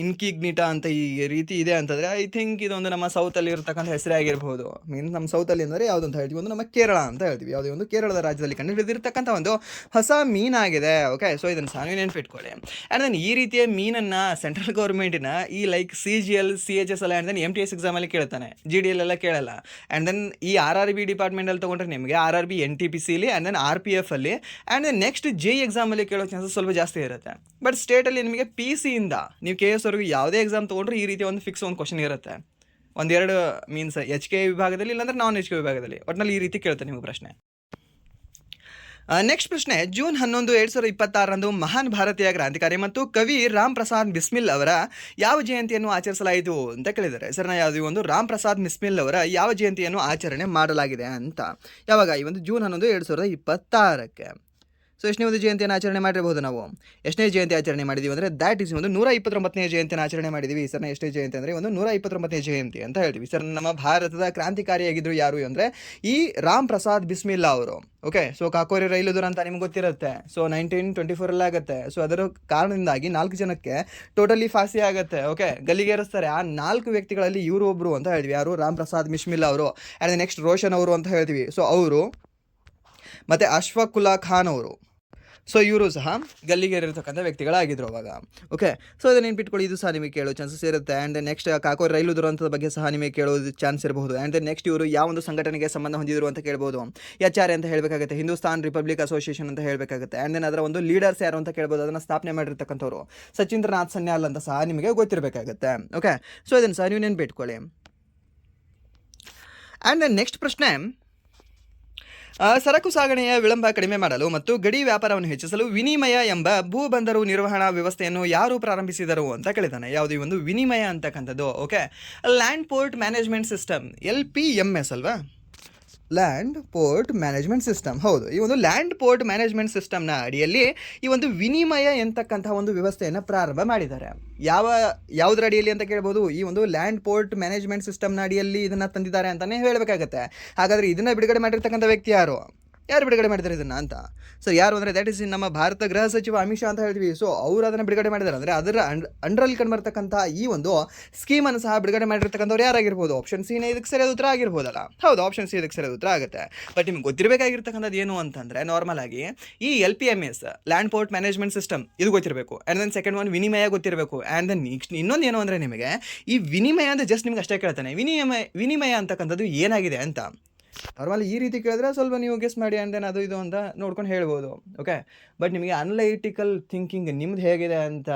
ಇನ್ಕಿಗ್ನಿಟಾ ಅಂತ ಈ ರೀತಿ ಇದೆ ಅಂತಂದರೆ ಐ ಥಿಂಕ್ ಇದೊಂದು ನಮ್ಮ ಸೌತಲ್ಲಿ ಇರತಕ್ಕಂಥ ಹೆಸರೇ ಆಗಿರ್ಬೋದು. ಮೀನ್ಸ್ ನಮ್ಮ ಸೌತಲ್ಲಿ ಅಂದರೆ ಯಾವುದು ಅಂತ ಹೇಳ್ತೀವಿ, ಒಂದು ನಮ್ಮ ಕೇರಳ ಅಂತ ಹೇಳ್ತೀವಿ. ಯಾವುದೇ ಒಂದು ಕೇರಳದ ರಾಜ್ಯದಲ್ಲಿ ಕಂಡು ಹಿಡಿದಿರ್ತಕ್ಕಂಥ ಒಂದು ಹೊಸ ಮೀನಾಗಿದೆ. ಓಕೆ, ಸೊ ಇದನ್ನು ಸಾನು ನೆನಪಿಟ್ಕೊಳ್ಳಿ. ಆ್ಯಂಡ್ ದೆನ್ ಈ ರೀತಿಯ ಮೀನನ್ನು ಸೆಂಟ್ರಲ್ ಗೌರ್ಮೆಂಟಿನ ಈ like CGL, CHSL and then MTS ಎಕ್ಸಾಮಲ್ಲಿ ಕೇಳ್ತಾನೆ, GDL ಎಲ್ಲ ಕೇಳಲ್ಲ. ಆ್ಯಂಡ್ ದೆನ್ ಈ RRB ಡಿಪಾರ್ಟ್ಮೆಂಟಲ್ಲಿ ತೊಗೊಂಡ್ರೆ ನಿಮಗೆ RRB NTPCಲಿ ಆ್ಯಂಡ್ ದೆನ್ RPF ಅಲ್ಲಿ ಆ್ಯಂಡ್ ದೆನ್ ನೆಕ್ಸ್ಟ್ JEE ಎಕ್ಸಾಮಲ್ಲಿ ಕೇಳೋ ಚಾನ್ಸಸ್ ಸ್ವಲ್ಪ ಜಾಸ್ತಿ ಇರುತ್ತೆ. ಬಟ್ ಸ್ಟೇಟಲ್ಲಿ ನಿಮಗೆ PC ಇಂದ ನೀವು KS ವರೆಗೂ ಯಾವುದೇ ಎಕ್ಸಾಮ್ ತೊಗೊಂಡ್ರೆ ಈ ರೀತಿ ಒಂದು ಫಿಕ್ಸ್ ಒಂದು ಕ್ವಶನ್ ಇರುತ್ತೆ. ಒಂದೆರಡು ಮೀನ್ಸ್ HK ವಿಭಾಗದಲ್ಲಿ ಇಲ್ಲಾಂದರೆ ನಾನ್ HK ವಿಭಾಗದಲ್ಲಿ ಒಟ್ಟಿನಲ್ಲಿ ಈ ರೀತಿ ಕೇಳ್ತಾರೆ ನಿಮಗೆ ಪ್ರಶ್ನೆ. ನೆಕ್ಸ್ಟ್ ಪ್ರಶ್ನೆ, ಜೂನ್ 11, 2026ರಂದು ಮಹಾನ್ ಭಾರತೀಯ ಕ್ರಾಂತಿಕಾರಿ ಮತ್ತು ಕವಿ ರಾಮ್ ಪ್ರಸಾದ್ ಬಿಸ್ಮಿಲ್ ಅವರ ಯಾವ ಜಯಂತಿಯನ್ನು ಆಚರಿಸಲಾಯಿತು ಅಂತ ಕೇಳಿದ್ದಾರೆ. ಸರ್, ಯಾವುದು ಒಂದು ರಾಮ್ ಪ್ರಸಾದ್ ಬಿಸ್ಮಿಲ್ ಅವರ ಯಾವ ಜಯಂತಿಯನ್ನು ಆಚರಣೆ ಮಾಡಲಾಗಿದೆ ಅಂತ. ಯಾವಾಗ? ಈ ಒಂದು ಜೂನ್ 11, 2026ಕ್ಕೆ. ಸೊ ಎಷ್ಟನೇ ಒಂದು ಜಯಂತಿಯನ್ನು ಆಚರಣೆ ಮಾಡಿರ್ಬೋದು ನಾವು? ಎಷ್ಟನೇ ಜಯಂತಿ ಆಚರಣೆ ಮಾಡಿದ್ದೀವಿ ಅಂದರೆ ದ್ಯಾಟ್ ಈಸ್ ಒಂದು 129ನೇ ಜಯಂತಿಯನ್ನು ಆಚರಣೆ ಮಾಡಿದ್ದೀವಿ. ಸರ್ನ ಎಷ್ಟನೇ ಜಯಂತಿ ಅಂದರೆ ಒಂದು 129ನೇ ಜಯಂತಿ ಅಂತ ಹೇಳ್ತೀವಿ. ಸರ್, ನಮ್ಮ ಭಾರತದ ಕ್ರಾಂತಿಕಾರಿಯಾಗಿದ್ದರು ಯಾರು ಅಂದರೆ ಈ ರಾಮ್ ಪ್ರಸಾದ್ ಬಿಸ್ಮಿಲ್ಲಾ ಅವರು. ಓಕೆ, ಸೊ ಕಾಕೋರಿ ರೈಲು ದುರಂತ ನಿಮ್ಗೆ ಗೊತ್ತಿರುತ್ತೆ. ಸೊ 1924 ಆಗುತ್ತೆ. ಸೊ ಅದರ ಕಾರಣದಿಂದಾಗಿ 4 ಜನಕ್ಕೆ ಟೋಟಲಿ ಫಾಸಿ ಆಗುತ್ತೆ. ಓಕೆ, ಗಲ್ಲಿಗೇರಿಸ್ತಾರೆ. ಆ 4 ವ್ಯಕ್ತಿಗಳಲ್ಲಿ ಇವರು ಒಬ್ಬರು ಅಂತ ಹೇಳ್ತೀವಿ. ಯಾರು? ರಾಮ್ ಪ್ರಸಾದ್ ಬಿಸ್ಮಿಲ್ಲಾ ಅವರು. ಆ್ಯಂಡ್ ನೆಕ್ಸ್ಟ್ ರೋಷನ್ ಅವರು ಅಂತ ಹೇಳ್ತೀವಿ. ಸೊ ಅವರು ಮತ್ತು ಅಶ್ಫಾಕುಲ್ಲಾ ಖಾನ್ ಅವರು. ಸೊ ಇವರು ಸಹ ಗಲ್ಲಿಗೇರಿರ್ತಕ್ಕಂಥ ವ್ಯಕ್ತಿಗಳಾಗಿದ್ದರು ಅವಾಗ. ಓಕೆ, ಸೊ ಇದನ್ನು ನೆನ್ಪಿಟ್ಕೊಳ್ಳಿ, ಇದು ಸಹ ನಿಮಗೆ ಕೇಳೋ ಚಾನ್ಸಸ್ ಇರುತ್ತೆ. ಆ್ಯಂಡ್ ನೆಕ್ಸ್ಟ್ ಕಾಕೋರಿ ರೈಲು ದುರಂತದ ಬಗ್ಗೆ ಸಹ ನಿಮಗೆ ಕೇಳೋದು ಚಾನ್ಸ್ ಇರಬಹುದು. ಆ್ಯಂಡ್ ನೆಕ್ಸ್ಟ್ ಇವರು ಯಾವ ಒಂದು ಸಂಘಟನೆಗೆ ಸಂಬಂಧ ಹೊಂದಿದ್ರು ಅಂತ ಕೇಳ್ಬೋದು. HRA ಅಂತ ಹೇಳಬೇಕಾಗುತ್ತೆ, ಹಿಂದೂಸ್ತಾನ್ ರಿಪಬ್ಲಿಕ್ ಅಸೋಸಿಯೇಷನ್ ಅಂತ ಹೇಳಬೇಕಾಗುತ್ತೆ. ಆ್ಯಂಡ್ ದೆನ್ ಅದರ ಒಂದು ಲೀಡರ್ಸ್ ಯಾರು ಅಂತ ಕೇಳ್ಬೋದು. ಅದನ್ನು ಸ್ಥಾಪನೆ ಮಾಡಿರ್ತಕ್ಕಂಥವ್ರು ಸಚೀಂದ್ರನಾಥ್ ಸನ್ಯಾಲ್ ಅಂತ ಸಹ ನಿಮಗೆ ಗೊತ್ತಿರಬೇಕಾಗುತ್ತೆ. ಓಕೆ, ಸೊ ಇದನ್ನು ಸಹ ನೀವು ನೆನ್ಪಿಟ್ಕೊಳ್ಳಿ. ಆ್ಯಂಡ್ ದೆನ್ ನೆಕ್ಸ್ಟ್ ಪ್ರಶ್ನೆ, ಸರಕು ಸಾಗಣೆಯ ವಿಳಂಬ ಕಡಿಮೆ ಮಾಡಲು ಮತ್ತು ಗಡಿ ವ್ಯಾಪಾರವನ್ನು ಹೆಚ್ಚಿಸಲು ವಿನಿಮಯ ಎಂಬ ಭೂ ಬಂದರು ನಿರ್ವಹಣಾ ವ್ಯವಸ್ಥೆಯನ್ನು ಯಾರು ಪ್ರಾರಂಭಿಸಿದರು ಅಂತ ಕೇಳಿದ್ದಾನೆ. ಯಾವುದು ಈ ಒಂದು ವಿನಿಮಯ ಅಂತಕ್ಕಂಥದ್ದು? Okay, land port management system, LPMS ಅಲ್ವಾ? Land port management system. ಹೌದು, ಈ ಒಂದು ಲ್ಯಾಂಡ್ ಪೋರ್ಟ್ ಮ್ಯಾನೇಜ್ಮೆಂಟ್ ಸಿಸ್ಟಮ್ನ ಅಡಿಯಲ್ಲಿ ಈ ಒಂದು ವಿನಿಮಯ ಎಂತಕ್ಕಂಥ ಒಂದು ವ್ಯವಸ್ಥೆಯನ್ನು ಪ್ರಾರಂಭ ಮಾಡಿದ್ದಾರೆ. ಯಾವುದರ ಅಡಿಯಲ್ಲಿ ಅಂತ ಕೇಳ್ಬೋದು. ಈ ಒಂದು ಲ್ಯಾಂಡ್ ಪೋರ್ಟ್ ಮ್ಯಾನೇಜ್ಮೆಂಟ್ ಸಿಸ್ಟಮ್ನ ಅಡಿಯಲ್ಲಿ ಇದನ್ನು ತಂದಿದ್ದಾರೆ ಅಂತಲೇ ಹೇಳಬೇಕಾಗತ್ತೆ. ಹಾಗಾದರೆ ಇದನ್ನು ಬಿಡುಗಡೆ ಮಾಡಿರ್ತಕ್ಕಂಥ ವ್ಯಕ್ತಿ ಯಾರು ಬಿಡುಗಡೆ ಮಾಡಿದ್ದಾರೆ ಇದನ್ನು ಅಂತ? ಸೊ ಯಾರು ಅಂದರೆ ದ್ಯಾಟ್ ಇಸ್ ನಮ್ಮ ಭಾರತ ಗೃಹ ಸಚಿವ ಅಮಿತ್ ಶಾ ಅಂತ ಹೇಳ್ತೀವಿ. ಸೊ ಅವರು ಅದನ್ನು ಬಿಡುಗಡೆ ಮಾಡಿದ್ದಾರೆ ಅಂದರೆ ಅದರ ಅಂಡರಲ್ಲಿ ಕಂಡುಬರ್ತಕ್ಕಂಥ ಈ ಒಂದು ಸ್ಕೀಮನ್ನು ಸಹ ಬಿಡುಗಡೆ ಮಾಡಿರ್ತಕ್ಕಂಥವ್ರು ಯಾರಾಗಿರ್ಬೋದು? ಆಪ್ಷನ್ ಸಿ ಇದಕ್ಕೆ ಸರಿಯಾದ ಉತ್ತರ ಆಗಿರ್ಬೋದಲ್ಲ? ಹೌದು, ಆಪ್ಷನ್ ಸಿ ಇದಕ್ಕೆ ಸರಿಯಾದ ಉತ್ತರ ಆಗುತ್ತೆ. ಬಟ್ ನಿಮ್ಗೆ ಗೊತ್ತಿರಬೇಕಾಗಿರ್ತಕ್ಕಂಥದ್ದು ಏನು ಅಂತಂದರೆ ನಾರ್ಮಲ್ ಆಗಿ ಈ LPMS land port management system ಇದು ಗೊತ್ತಿರಬೇಕು. ಆ್ಯಂಡ್ ದೆನ್ ಸೆಕೆಂಡ್ ಒನ್ ವಿನಿಮಯ ಗೊತ್ತಿರಬೇಕು. ಆ್ಯಂಡ್ ದೆನ್ ನೆಕ್ಸ್ಟ್ ಇನ್ನೊಂದು ಏನು ಅಂದರೆ ನಿಮಗೆ ಈ ವಿನಿಮಯ ಅಂದರೆ ಜಸ್ಟ್ ನಿಮ್ಗೆ ಅಷ್ಟೇ ಕೇಳ್ತಾನೆ, ವಿನಿಮಯ ಅಂತಕ್ಕಂಥದ್ದು ಏನಾಗಿದೆ ಅಂತ. ನಾರ್ಮಲಿ ಈ ರೀತಿ ಕೇಳಿದ್ರೆ ಸ್ವಲ್ಪ ನೀವು ಗೆಸ್ ಮಾಡಿ ಆ್ಯಂಡ್ ದೆನ್ ಅದು ಇದು ಅಂತ ನೋಡ್ಕೊಂಡು ಹೇಳ್ಬೋದು. ಓಕೆ, ಬಟ್ ನಿಮಗೆ ಅನಲೈಟಿಕಲ್ ಥಿಂಕಿಂಗ್ ನಿಮ್ದು ಹೇಗಿದೆ ಅಂತ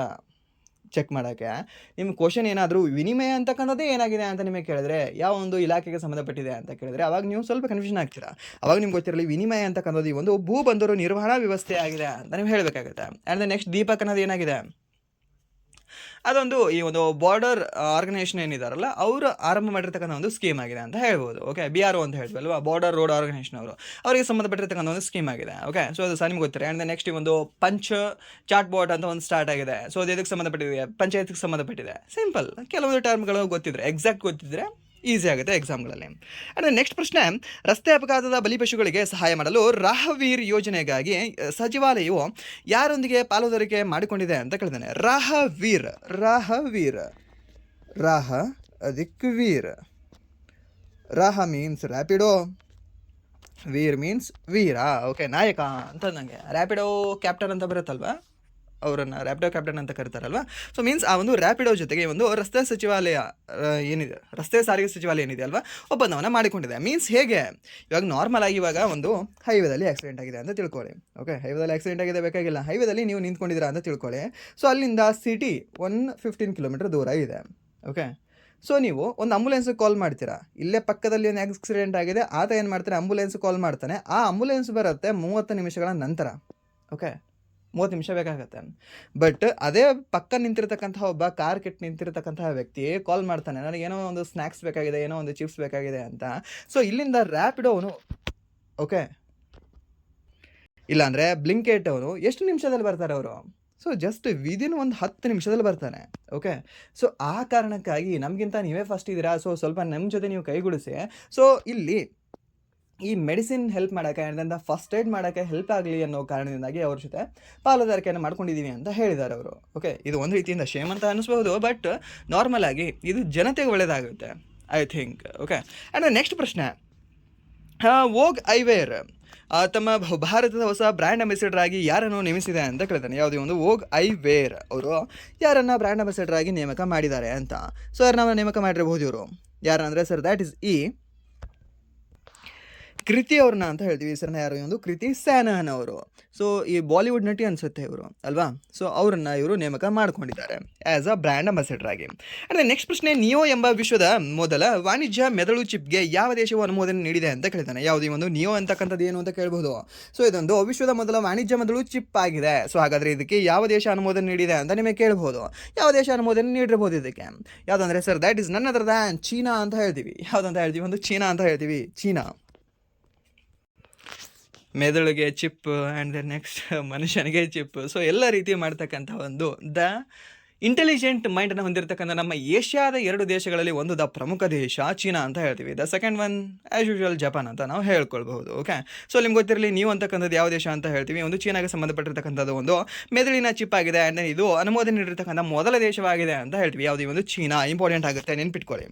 ಚೆಕ್ ಮಾಡೋಕ್ಕೆ ನಿಮ್ಮ ಕ್ವಶನ್ ಏನಾದರೂ ವಿನಿಮಯ ಅಂತಕ್ಕಂಥದ್ದೇ ಏನಾಗಿದೆ ಅಂತ ನಿಮಗೆ ಕೇಳಿದ್ರೆ ಯಾವ ಒಂದು ಇಲಾಖೆಗೆ ಸಂಬಂಧಪಟ್ಟಿದೆ ಅಂತ ಕೇಳಿದ್ರೆ ಅವಾಗ ನೀವು ಸ್ವಲ್ಪ ಕನ್ಫ್ಯೂಷನ್ ಆಗ್ತೀರಾ. ಅವಾಗ ನಿಮ್ಗೆ ಗೊತ್ತಿರಲಿ ವಿನಿಮಯ ಅಂತಕ್ಕಂಥದ್ದು ಈ ಒಂದು ಭೂ ಬಂದರು ನಿರ್ವಹಣಾ ವ್ಯವಸ್ಥೆ ಆಗಿದೆ ಅಂತ ನೀವು ಹೇಳಬೇಕಾಗುತ್ತೆ. ಆ್ಯಂಡ್ ದೆನ್ ನೆಕ್ಸ್ಟ್ ದೀಪಕ್ ಅನ್ನೋದು ಏನಾಗಿದೆ? ಅದೊಂದು ಈ ಒಂದು ಬಾರ್ಡರ್ ಆರ್ಗನೈಸೇಷನ್ ಏನಿದಾರಲ್ಲ ಅವರು ಆರಂಭ ಮಾಡಿರ್ತಕ್ಕಂಥ ಒಂದು ಸ್ಕೀಮ್ ಆಗಿದೆ ಅಂತ ಹೇಳ್ಬೋದು. ಓಕೆ, BRO ಅಂತ ಹೇಳ್ತೀವಿ ಅಲ್ವಾ, ಬಾರ್ಡರ್ ರೋಡ್ ಆರ್ಗನೈಸೇಷನ್ ಅವರು, ಅವರಿಗೆ ಸಂಬಂಧಪಟ್ಟಿರ್ತಕ್ಕಂಥ ಒಂದು ಸ್ಕೀಮ್ ಆಗಿದೆ. ಓಕೆ, ಸೊ ಅದು ಸಹ ನಿಮ್ಗೆ ಗೊತ್ತಿದೆ. ಆ್ಯಂಡ್ ನೆಕ್ಸ್ಟ್ ಈ ಒಂದು ಪಂಚ್ ಚಾಟ್ ಬೋಟ್ ಅಂತ ಒಂದು ಸ್ಟಾರ್ಟ್ ಆಗಿದೆ. ಸೊ ಅದು ಇದಕ್ಕೆ ಸಂಬಂಧಪಟ್ಟಿದೆ, ಪಂಚಾಯತ್ಗೆ ಸಂಬಂಧಪಟ್ಟಿದೆ. ಸಿಂಪಲ್, ಕೆಲವೊಂದು ಟರ್ಮ್ಗಳು ಗೊತ್ತಿದ್ರೆ, ಎಕ್ಸಾಕ್ಟ್ ಗೊತ್ತಿದ್ರೆ ಈಸಿ ಆಗುತ್ತೆ ಎಕ್ಸಾಮ್ಗಳಲ್ಲಿ. ಆ್ಯಂಡ್ ನೆಕ್ಸ್ಟ್ ಪ್ರಶ್ನೆ, ರಸ್ತೆ ಅಪಘಾತದ ಬಲಿಪಶುಗಳಿಗೆ ಸಹಾಯ ಮಾಡಲು ರಾಹವೀರ್ ಯೋಜನೆಗಾಗಿ ಸಚಿವಾಲಯವು ಯಾರೊಂದಿಗೆ ಪಾಲುದಾರಿಕೆ ಮಾಡಿಕೊಂಡಿದೆ ಅಂತ ಕೇಳಿದ್ದಾನೆ. ರಾಹವೀರ್ ರಾಹ ಅದಕ್ಕೆ ವೀರ್. ರಾಹ ಮೀನ್ಸ್ ರ್ಯಾಪಿಡೋ, ವೀರ್ ಮೀನ್ಸ್ ವೀರ. ಓಕೆ, ನಾಯಕ ಅಂತ ನನಗೆ ರ್ಯಾಪಿಡೋ ಕ್ಯಾಪ್ಟನ್ ಅಂತ ಬರುತ್ತಲ್ವಾ, ಅವರನ್ನು ರ್ಯಾಪಿಡೋ ಕ್ಯಾಪ್ಟನ್ ಅಂತ ಕರೀತಾರಲ್ವ. ಸೊ ಮೀನ್ಸ್ ಆ ಒಂದು ರ್ಯಾಪಿಡೋ ಜೊತೆಗೆ ಒಂದು ರಸ್ತೆ ಸಚಿವಾಲಯ ಏನಿದೆ, ರಸ್ತೆ ಸಾರಿಗೆ ಸಚಿವಾಲಯ ಏನಿದೆ ಅಲ್ವಾ, ಒಪ್ಪಂದವನ್ನು ಮಾಡಿಕೊಂಡಿದೆ. ಮೀನ್ಸ್ ಹೇಗೆ, ಇವಾಗ ನಾರ್ಮಲ್ ಆಗಿ ಇವಾಗ ಒಂದು ಹೈವೇದಲ್ಲಿ ಆಕ್ಸಿಡೆಂಟ್ ಆಗಿದೆ ಅಂತ ತಿಳ್ಕೊಳ್ಳಿ. ಓಕೆ, ಹೈವೇದಲ್ಲಿ ಆಕ್ಸಿಡೆಂಟ್ ಆಗಿದೆ ಬೇಕಾಗಿಲ್ಲ, ಹೈವೇದಲ್ಲಿ ನೀವು ನಿಂತ್ಕೊಂಡಿದ್ದೀರಾ ಅಂತ ತಿಳ್ಕೊಳ್ಳಿ. ಸೊ ಅಲ್ಲಿಂದ ಸಿಟಿ 15 ಕಿಲೋಮೀಟರ್ ದೂರ ಇದೆ. ಓಕೆ, ಸೊ ನೀವು ಒಂದು ಆಂಬುಲೆನ್ಸ್ಗೆ ಕಾಲ್ ಮಾಡ್ತೀರಾ, ಇಲ್ಲೇ ಪಕ್ಕದಲ್ಲಿ ಒಂದು ಆಕ್ಸಿಡೆಂಟ್ ಆಗಿದೆ, ಆತ ಏನು ಮಾಡ್ತಾನೆ, ಆಂಬುಲೆನ್ಸ್ ಕಾಲ್ ಮಾಡ್ತಾನೆ, ಆ ಆಂಬುಲೆನ್ಸ್ ಬರುತ್ತೆ 30 ನಿಮಿಷಗಳ ನಂತರ. ಓಕೆ, 30 ನಿಮಿಷ ಬೇಕಾಗತ್ತೆ. ಬಟ್ ಅದೇ ಪಕ್ಕ ನಿಂತಿರ್ತಕ್ಕಂಥ ಒಬ್ಬ ಕಾರ್ ಕೆಟ್ಟು ನಿಂತಿರ್ತಕ್ಕಂತಹ ವ್ಯಕ್ತಿ ಕಾಲ್ ಮಾಡ್ತಾನೆ, ನನಗೆ ಏನೋ ಒಂದು ಸ್ನ್ಯಾಕ್ಸ್ ಬೇಕಾಗಿದೆ, ಏನೋ ಒಂದು ಚಿಪ್ಸ್ ಬೇಕಾಗಿದೆ ಅಂತ. ಸೊ ಇಲ್ಲಿಂದ ರ್ಯಾಪಿಡೋ ಅವನು, ಓಕೆ, ಇಲ್ಲಾಂದರೆ ಬ್ಲಿಂಕೆಟ್ ಅವರು ಎಷ್ಟು ನಿಮಿಷದಲ್ಲಿ ಬರ್ತಾರೆ ಅವರು, ಸೊ ಜಸ್ಟ್ ವಿದಿನ್ ಒಂದು 10 ನಿಮಿಷದಲ್ಲಿ ಬರ್ತಾನೆ. ಓಕೆ, ಸೊ ಆ ಕಾರಣಕ್ಕಾಗಿ ನಮಗಿಂತ ನೀವೇ ಫಸ್ಟ್ ಇದ್ದೀರಾ, ಸೊ ಸ್ವಲ್ಪ ನಮ್ಮ ಜೊತೆ ನೀವು ಕೈಗೂಡಿಸಿ. ಸೊ ಇಲ್ಲಿ ಈ ಮೆಡಿಸಿನ್ ಹೆಲ್ಪ್ ಮಾಡೋಕ್ಕೆ ಅದರಿಂದ ಫಸ್ಟ್ ಏಡ್ ಮಾಡೋಕ್ಕೆ ಹೆಲ್ಪ್ ಆಗಲಿ ಅನ್ನೋ ಕಾರಣದಿಂದಾಗಿ ಅವ್ರ ಜೊತೆ ಪಾಲುದಾರಿಕೆಯನ್ನು ಮಾಡ್ಕೊಂಡಿದ್ದೀವಿ ಅಂತ ಹೇಳಿದ್ದಾರೆ ಅವರು. ಓಕೆ, ಇದು ಒಂದು ರೀತಿಯಿಂದ ಶೇಮ್ ಅಂತ ಅನಿಸ್ಬೋದು, ಬಟ್ ನಾರ್ಮಲ್ ಆಗಿ ಇದು ಜನತೆಗೆ ಒಳ್ಳೆಯದಾಗುತ್ತೆ I think. Okay, and next ಪ್ರಶ್ನೆ, ವೋಗ್ ಐವೇರ್ ತಮ್ಮ ಭಾರತದ ಹೊಸ ಬ್ರ್ಯಾಂಡ್ ಅಂಬಾಸಿಡರ್ ಆಗಿ ಯಾರನ್ನು ನೇಮಿಸಿದೆ ಅಂತ ಕೇಳ್ತಾನೆ. ಯಾವುದೇ ಒಂದು ವೋಗ್ ಐವೇರ್ ಅವರು ಯಾರನ್ನ ಬ್ರ್ಯಾಂಡ್ ಅಂಬಾಸಿಡರ್ ಆಗಿ ನೇಮಕ ಮಾಡಿದ್ದಾರೆ ಅಂತ. ಸೊ ಯಾರನ್ನ ನೇಮಕ ಮಾಡಿರಬಹುದು ಇವರು, ಯಾರಂದರೆ ಸರ್ ದ್ಯಾಟ್ ಇಸ್ ಕೃತಿ ಅವ್ರನ್ನ ಅಂತ ಹೇಳ್ತೀವಿ. ಹೆಸರನ್ನ ಯಾರು, ಒಂದು ಕೃತಿ ಸ್ಯಾನನ್ ಅವರು. ಸೊ ಈ ಬಾಲಿವುಡ್ ನಟಿ ಅನಿಸುತ್ತೆ ಇವರು ಅಲ್ವಾ. ಸೊ ಅವರನ್ನು ಇವರು ನೇಮಕ ಮಾಡ್ಕೊಂಡಿದ್ದಾರೆ ಆ್ಯಸ್ ಅ ಬ್ರ್ಯಾಂಡ್ ಅಂಬಾಸಿಡರ್ ಆಗಿ. ಅಂದರೆ ನೆಕ್ಸ್ಟ್ ಪ್ರಶ್ನೆ, ನಿಯೋ ಎಂಬ ವಿಶ್ವದ ಮೊದಲ ವಾಣಿಜ್ಯ ಮೆದುಳು ಚಿಪ್ಗೆ ಯಾವ ದೇಶವು ಅನುಮೋದನೆ ನೀಡಿದೆ ಅಂತ ಕೇಳ್ತಾನೆ. ಯಾವುದೇ ಒಂದು ನಿಯೋ ಅಂತಕ್ಕಂಥದ್ದು ಏನು ಅಂತ ಕೇಳ್ಬೋದು. ಸೊ ಇದೊಂದು ವಿಶ್ವದ ಮೊದಲ ವಾಣಿಜ್ಯ ಮೆದುಳು ಚಿಪ್ ಆಗಿದೆ. ಸೊ ಹಾಗಾದರೆ ಇದಕ್ಕೆ ಯಾವ ದೇಶ ಅನುಮೋದನೆ ನೀಡಿದೆ ಅಂತ ನಿಮಗೆ ಕೇಳ್ಬೋದು. ಯಾವ ದೇಶ ಅನುಮೋದನೆ ನೀಡಿರ್ಬೋದು ಇದಕ್ಕೆ, ಯಾವುದಂದರೆ sir that is none other than China ಅಂತ ಹೇಳ್ತೀವಿ. ಯಾವುದಂತ ಹೇಳ್ತೀವಿ, ಒಂದು ಚೀನಾ ಅಂತ ಹೇಳ್ತೀವಿ, ಚೀನಾ. ಮೆದುಳಿಗೆ ಚಿಪ್ ಆ್ಯಂಡ್ ದ ನೆಕ್ಸ್ಟ್ ಮನುಷ್ಯನಿಗೆ ಚಿಪ್. ಸೊ ಎಲ್ಲ ರೀತಿ ಮಾಡ್ತಕ್ಕಂಥ ಒಂದು ದ ಇಂಟೆಲಿಜೆಂಟ್ ಮೈಂಡನ್ನು ಹೊಂದಿರತಕ್ಕಂಥ ನಮ್ಮ ಏಷ್ಯಾದ 2 ದೇಶಗಳಲ್ಲಿ ಒಂದು ದ ಪ್ರಮುಖ ದೇಶ ಚೀನಾ ಅಂತ ಹೇಳ್ತೀವಿ. The second one as usual Japan ಅಂತ ನಾವು ಹೇಳ್ಕೊಳ್ಬಹುದು. ಓಕೆ, ಸೊ ನಿಮ್ಗೆ ಗೊತ್ತಿರಲಿ ನೀವು ಅಂತಕ್ಕಂಥದ್ದು ಯಾವ ದೇಶ ಅಂತ ಹೇಳ್ತೀವಿ, ಒಂದು ಚೀನಾಗೆ ಸಂಬಂಧಪಟ್ಟಿರ್ತಕ್ಕಂಥದ್ದು ಒಂದು ಮೆದುಳಿನ ಚಿಪ್ ಆಗಿದೆ. ಆ್ಯಂಡ್ ಇದು ಅನುಮೋದನೆ ನೀಡಿರ್ತಕ್ಕಂಥ ಮೊದಲ ದೇಶವಾಗಿದೆ ಅಂತ ಹೇಳ್ತೀವಿ. ಯಾವುದೇ ಒಂದು ಚೀನಾ ಇಂಪಾರ್ಟೆಂಟ್ ಆಗುತ್ತೆ, ನೆನ್ಪಿಟ್ಕೊಳ್ಳಿ,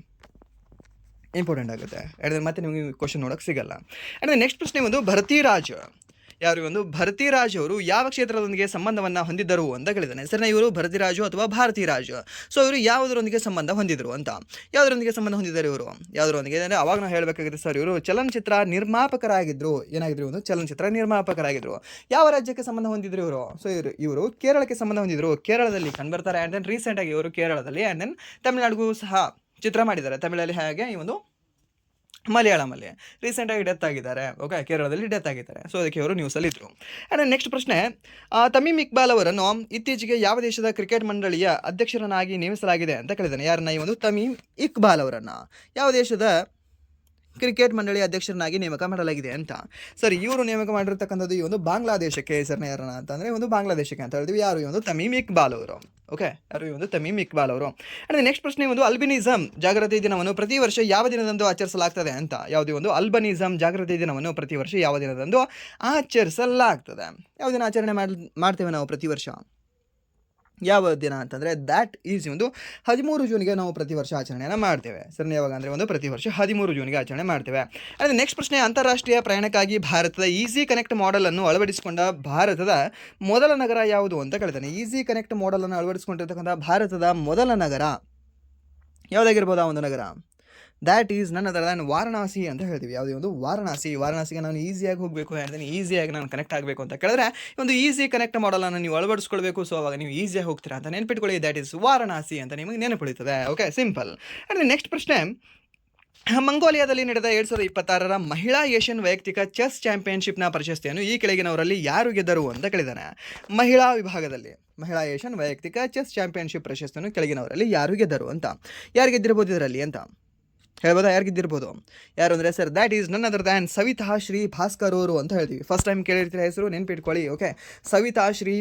ಇಂಪಾರ್ಟೆಂಟ್ ಆಗುತ್ತೆ. ಯಾಕಂದರೆ ಮತ್ತೆ ನಿಮಗೆ ಕ್ವಶನ್ ನೋಡೋಕ್ಕೆ ಸಿಗಲ್ಲ. ಆ್ಯಂಡ್ ನೆಕ್ಸ್ಟ್ ಪ್ರಶ್ನೆ ಒಂದು ಭರತಿರಾಜ್, ಯಾರು ಒಂದು ಭರತಿರಾಜ್ ಅವರು ಯಾವ ಕ್ಷೇತ್ರದೊಂದಿಗೆ ಸಂಬಂಧವನ್ನು ಹೊಂದಿದ್ದರು ಅಂತ ಕೇಳಿದ್ದಾನೆ. ಸರ್ ಇವರು ಭರತಿರಾಜು ಅಥವಾ ಭಾರತಿರಾಜ್. ಸೊ ಇವರು ಯಾವುದರೊಂದಿಗೆ ಸಂಬಂಧ ಹೊಂದಿದ್ರು ಅಂತ, ಯಾವುದರೊಂದಿಗೆ ಸಂಬಂಧ ಹೊಂದಿದ್ದಾರೆ ಇವರು, ಯಾವುದರೊಂದಿಗೆ ಅಂದರೆ ಅವಾಗ ನಾವು ಹೇಳಬೇಕಾಗಿದೆ ಸರ್ ಇವರು ಚಲನಚಿತ್ರ ನಿರ್ಮಾಪಕರಾಗಿದ್ದರು. ಏನಾಗಿದ್ರು, ಒಂದು ಚಲನಚಿತ್ರ ನಿರ್ಮಾಪಕರಾಗಿದ್ದರು. ಯಾವ ರಾಜ್ಯಕ್ಕೆ ಸಂಬಂಧ ಹೊಂದಿದ್ರು ಇವರು, ಸೊ ಇವರು ಕೇರಳಕ್ಕೆ ಸಂಬಂಧ ಹೊಂದಿದ್ರು. ಕೇರಳದಲ್ಲಿ ಕಂಡುಬರ್ತಾರೆ. ಆ್ಯಂಡ್ ದೆನ್ ರೀಸೆಂಟಾಗಿ ಇವರು ಕೇರಳದಲ್ಲಿ ಆ್ಯಂಡ್ ದೆನ್ ತಮಿಳ್ನಾಡಿಗೂ ಸಹ ಚಿತ್ರ ಮಾಡಿದ್ದಾರೆ. ತಮಿಳಲ್ಲಿ ಹಾಗೆ ಈ ಒಂದು ಮಲಯಾಳಮಲ್ಲಿ ರೀಸೆಂಟಾಗಿ ಡೆತ್ ಆಗಿದ್ದಾರೆ. ಓಕೆ, ಕೇರಳದಲ್ಲಿ ಡೆತ್ ಆಗಿದ್ದಾರೆ. ಸೊ ಅದಕ್ಕೆ ಅವರು ನ್ಯೂಸಲ್ಲಿ ಇದ್ದರು. ಆ್ಯಂಡ್ ನೆಕ್ಸ್ಟ್ ಪ್ರಶ್ನೆ, ತಮೀಮ್ ಇಕ್ಬಾಲ್ ಅವರನ್ನು ಇತ್ತೀಚೆಗೆ ಯಾವ ದೇಶದ ಕ್ರಿಕೆಟ್ ಮಂಡಳಿಯ ಅಧ್ಯಕ್ಷರನ್ನಾಗಿ ನೇಮಿಸಲಾಗಿದೆ ಅಂತ ಕೇಳಿದ್ದಾನೆ. ಯಾರನ್ನ, ಈ ಒಂದು ತಮೀಮ್ ಇಕ್ಬಾಲ್ ಅವರನ್ನು ಯಾವ ದೇಶದ ಕ್ರಿಕೆಟ್ ಮಂಡಳಿ ಅಧ್ಯಕ್ಷರನ್ನಾಗಿ ನೇಮಕ ಮಾಡಲಾಗಿದೆ ಅಂತ. ಸರ್ ಇವರು ನೇಮಕ ಮಾಡಿರ್ತಕ್ಕಂಥದ್ದು ಈ ಒಂದು ಬಾಂಗ್ಲಾದೇಶಕ್ಕೆ. ಹೆಸರನ್ನ ಯಾರನ್ನ ಅಂತಂದರೆ ಒಂದು ಬಾಂಗ್ಲಾದೇಶಕ್ಕೆ ಅಂತ ಹೇಳ್ತೀವಿ. ಯಾರು, ಈ ಒಂದು ತಮೀಮ್ ಇಕ್ಬಾಲ್ ಅವರು. ಓಕೆ, ಯಾರು, ಈ ಒಂದು ತಮೀಮ್ ಇಕ್ಬಾಲ್ ಅವರು. ಆ್ಯಂಡ್ ನೆಕ್ಸ್ಟ್ ಪ್ರಶ್ನೆ ಒಂದು ಅಲ್ಬಿನಿಸಮ್ ಜಾಗೃತಿ ದಿನವನ್ನು ಪ್ರತಿ ವರ್ಷ ಯಾವ ದಿನದಂದು ಆಚರಿಸಲಾಗ್ತದೆ ಅಂತ. ಯಾವುದೇ ಒಂದು ಅಲ್ಬನಿಸಮ್ ಜಾಗೃತಿ ದಿನವನ್ನು ಪ್ರತಿ ವರ್ಷ ಯಾವ ದಿನದಂದು ಆಚರಿಸಲಾಗ್ತದೆ. ಯಾವ ದಿನ ಆಚರಣೆ ಮಾಡ್ತೇವೆ ನಾವು ಪ್ರತಿ ವರ್ಷ, ಯಾವ ದಿನ ಅಂತಂದರೆ ದ್ಯಾಟ್ ಈಸ್ ಒಂದು 13 ಜೂನ್ಗೆ ನಾವು ಪ್ರತಿ ವರ್ಷ ಆಚರಣೆಯನ್ನು ಮಾಡ್ತೇವೆ. ಸರಿ, ಯಾವಾಗ ಅಂದರೆ ಒಂದು ಪ್ರತಿ ವರ್ಷ 13 ಜೂನ್ಗೆ ಆಚರಣೆ ಮಾಡ್ತೇವೆ. ಅಂದರೆ ನೆಕ್ಸ್ಟ್ ಪ್ರಶ್ನೆ, ಅಂತಾರಾಷ್ಟ್ರೀಯ ಪ್ರಯಾಣಕ್ಕಾಗಿ ಭಾರತದ ಈಸಿ ಕನೆಕ್ಟ್ ಮಾಡೆಲನ್ನು ಅಳವಡಿಸಿಕೊಂಡ ಭಾರತದ ಮೊದಲ ನಗರ ಯಾವುದು ಅಂತ ಕೇಳ್ತಾನೆ. ಈಸಿ ಕನೆಕ್ಟ್ ಮಾಡೆಲನ್ನು ಅಳವಡಿಸಿಕೊಂಡಿರ್ತಕ್ಕಂಥ ಭಾರತದ ಮೊದಲ ನಗರ ಯಾವುದಾಗಿರ್ಬೋದು ಆ ಒಂದು ನಗರ, that is none other than Varanasi ಅಂತ ಹೇಳ್ತೀವಿ. ಯಾವುದೇ ಒಂದು ವಾರಣಾಸಿಗೆ ನಾನು ಈಸಿಯಾಗಿ ಹೋಗಬೇಕು, ಹೇಳ್ತೀನಿ ಈಸಿಯಾಗಿ ನಾನು ಕನೆಕ್ಟ್ ಆಗಬೇಕು ಅಂತ ಕೇಳಿದ್ರೆ ಒಂದು ಈಸಿ ಕನೆಕ್ಟ್ ಮಾಡಲನ್ನು ನೀವು ಅಳವಡಿಸ್ಕೊಳ್ಬೇಕು. ಸೊ ಅವಾಗ ನೀವು ಈಸಿಯಾಗಿ ಹೋಗ್ತೀರಾ ಅಂತ ನೆನ್ಪಿಟ್ಕೊಳ್ಳಿ. ದ್ಯಾಟ್ ಈಸ್ ವಾರಣಾಸಿ ಅಂತ ನಿಮಗೆ ನೆನಪುಳಿತದೆ. Okay, simple. ಆ್ಯಂಡ್ ನೆಕ್ಸ್ಟ್ ಪ್ರಶ್ನೆ, ಮಂಗೋಲಿಯಾದಲ್ಲಿ ನಡೆದ 2026 ಮಹಿಳಾ ಏಷ್ಯನ್ ವೈಯಕ್ತಿಕ ಚೆಸ್ ಚಾಂಪಿಯನ್ಶಿಪ್ನ ಪ್ರಶಸ್ತಿಯನ್ನು ಈ ಕೆಳಗಿನವರಲ್ಲಿ ಯಾರು ಗೆದ್ದರು ಅಂತ ಕೇಳಿದ್ದಾನೆ. ಮಹಿಳಾ ವಿಭಾಗದಲ್ಲಿ ಮಹಿಳಾ ಏಷ್ಯನ್ ವೈಯಕ್ತಿಕ ಚೆಸ್ ಚಾಂಪಿಯನ್ಶಿಪ್ ಪ್ರಶಸ್ತಿಯನ್ನು ಕೆಳಗಿನವರಲ್ಲಿ ಯಾರು ಗೆದ್ದರು ಅಂತ, ಯಾರು ಗೆದ್ದಿರ್ಬೋದು ಇದರಲ್ಲಿ ಅಂತ ಹೇಳ್ಬೋದಾ, ಯಾರು ಗೆದ್ದಿರ್ಬೋದು, ಯಾರು ಅಂದರೆ sir that is none other than Savita Shri Bhaskar ಅವರು ಅಂತ ಹೇಳ್ತೀವಿ. ಫಸ್ಟ್ ಟೈಮ್ ಕೇಳಿರ್ತೀರ ಹೆಸರು, ನೆನ್ಪಿಟ್ಕೊಳ್ಳಿ. ಓಕೆ, ಸವಿತಾ ಶ್ರೀ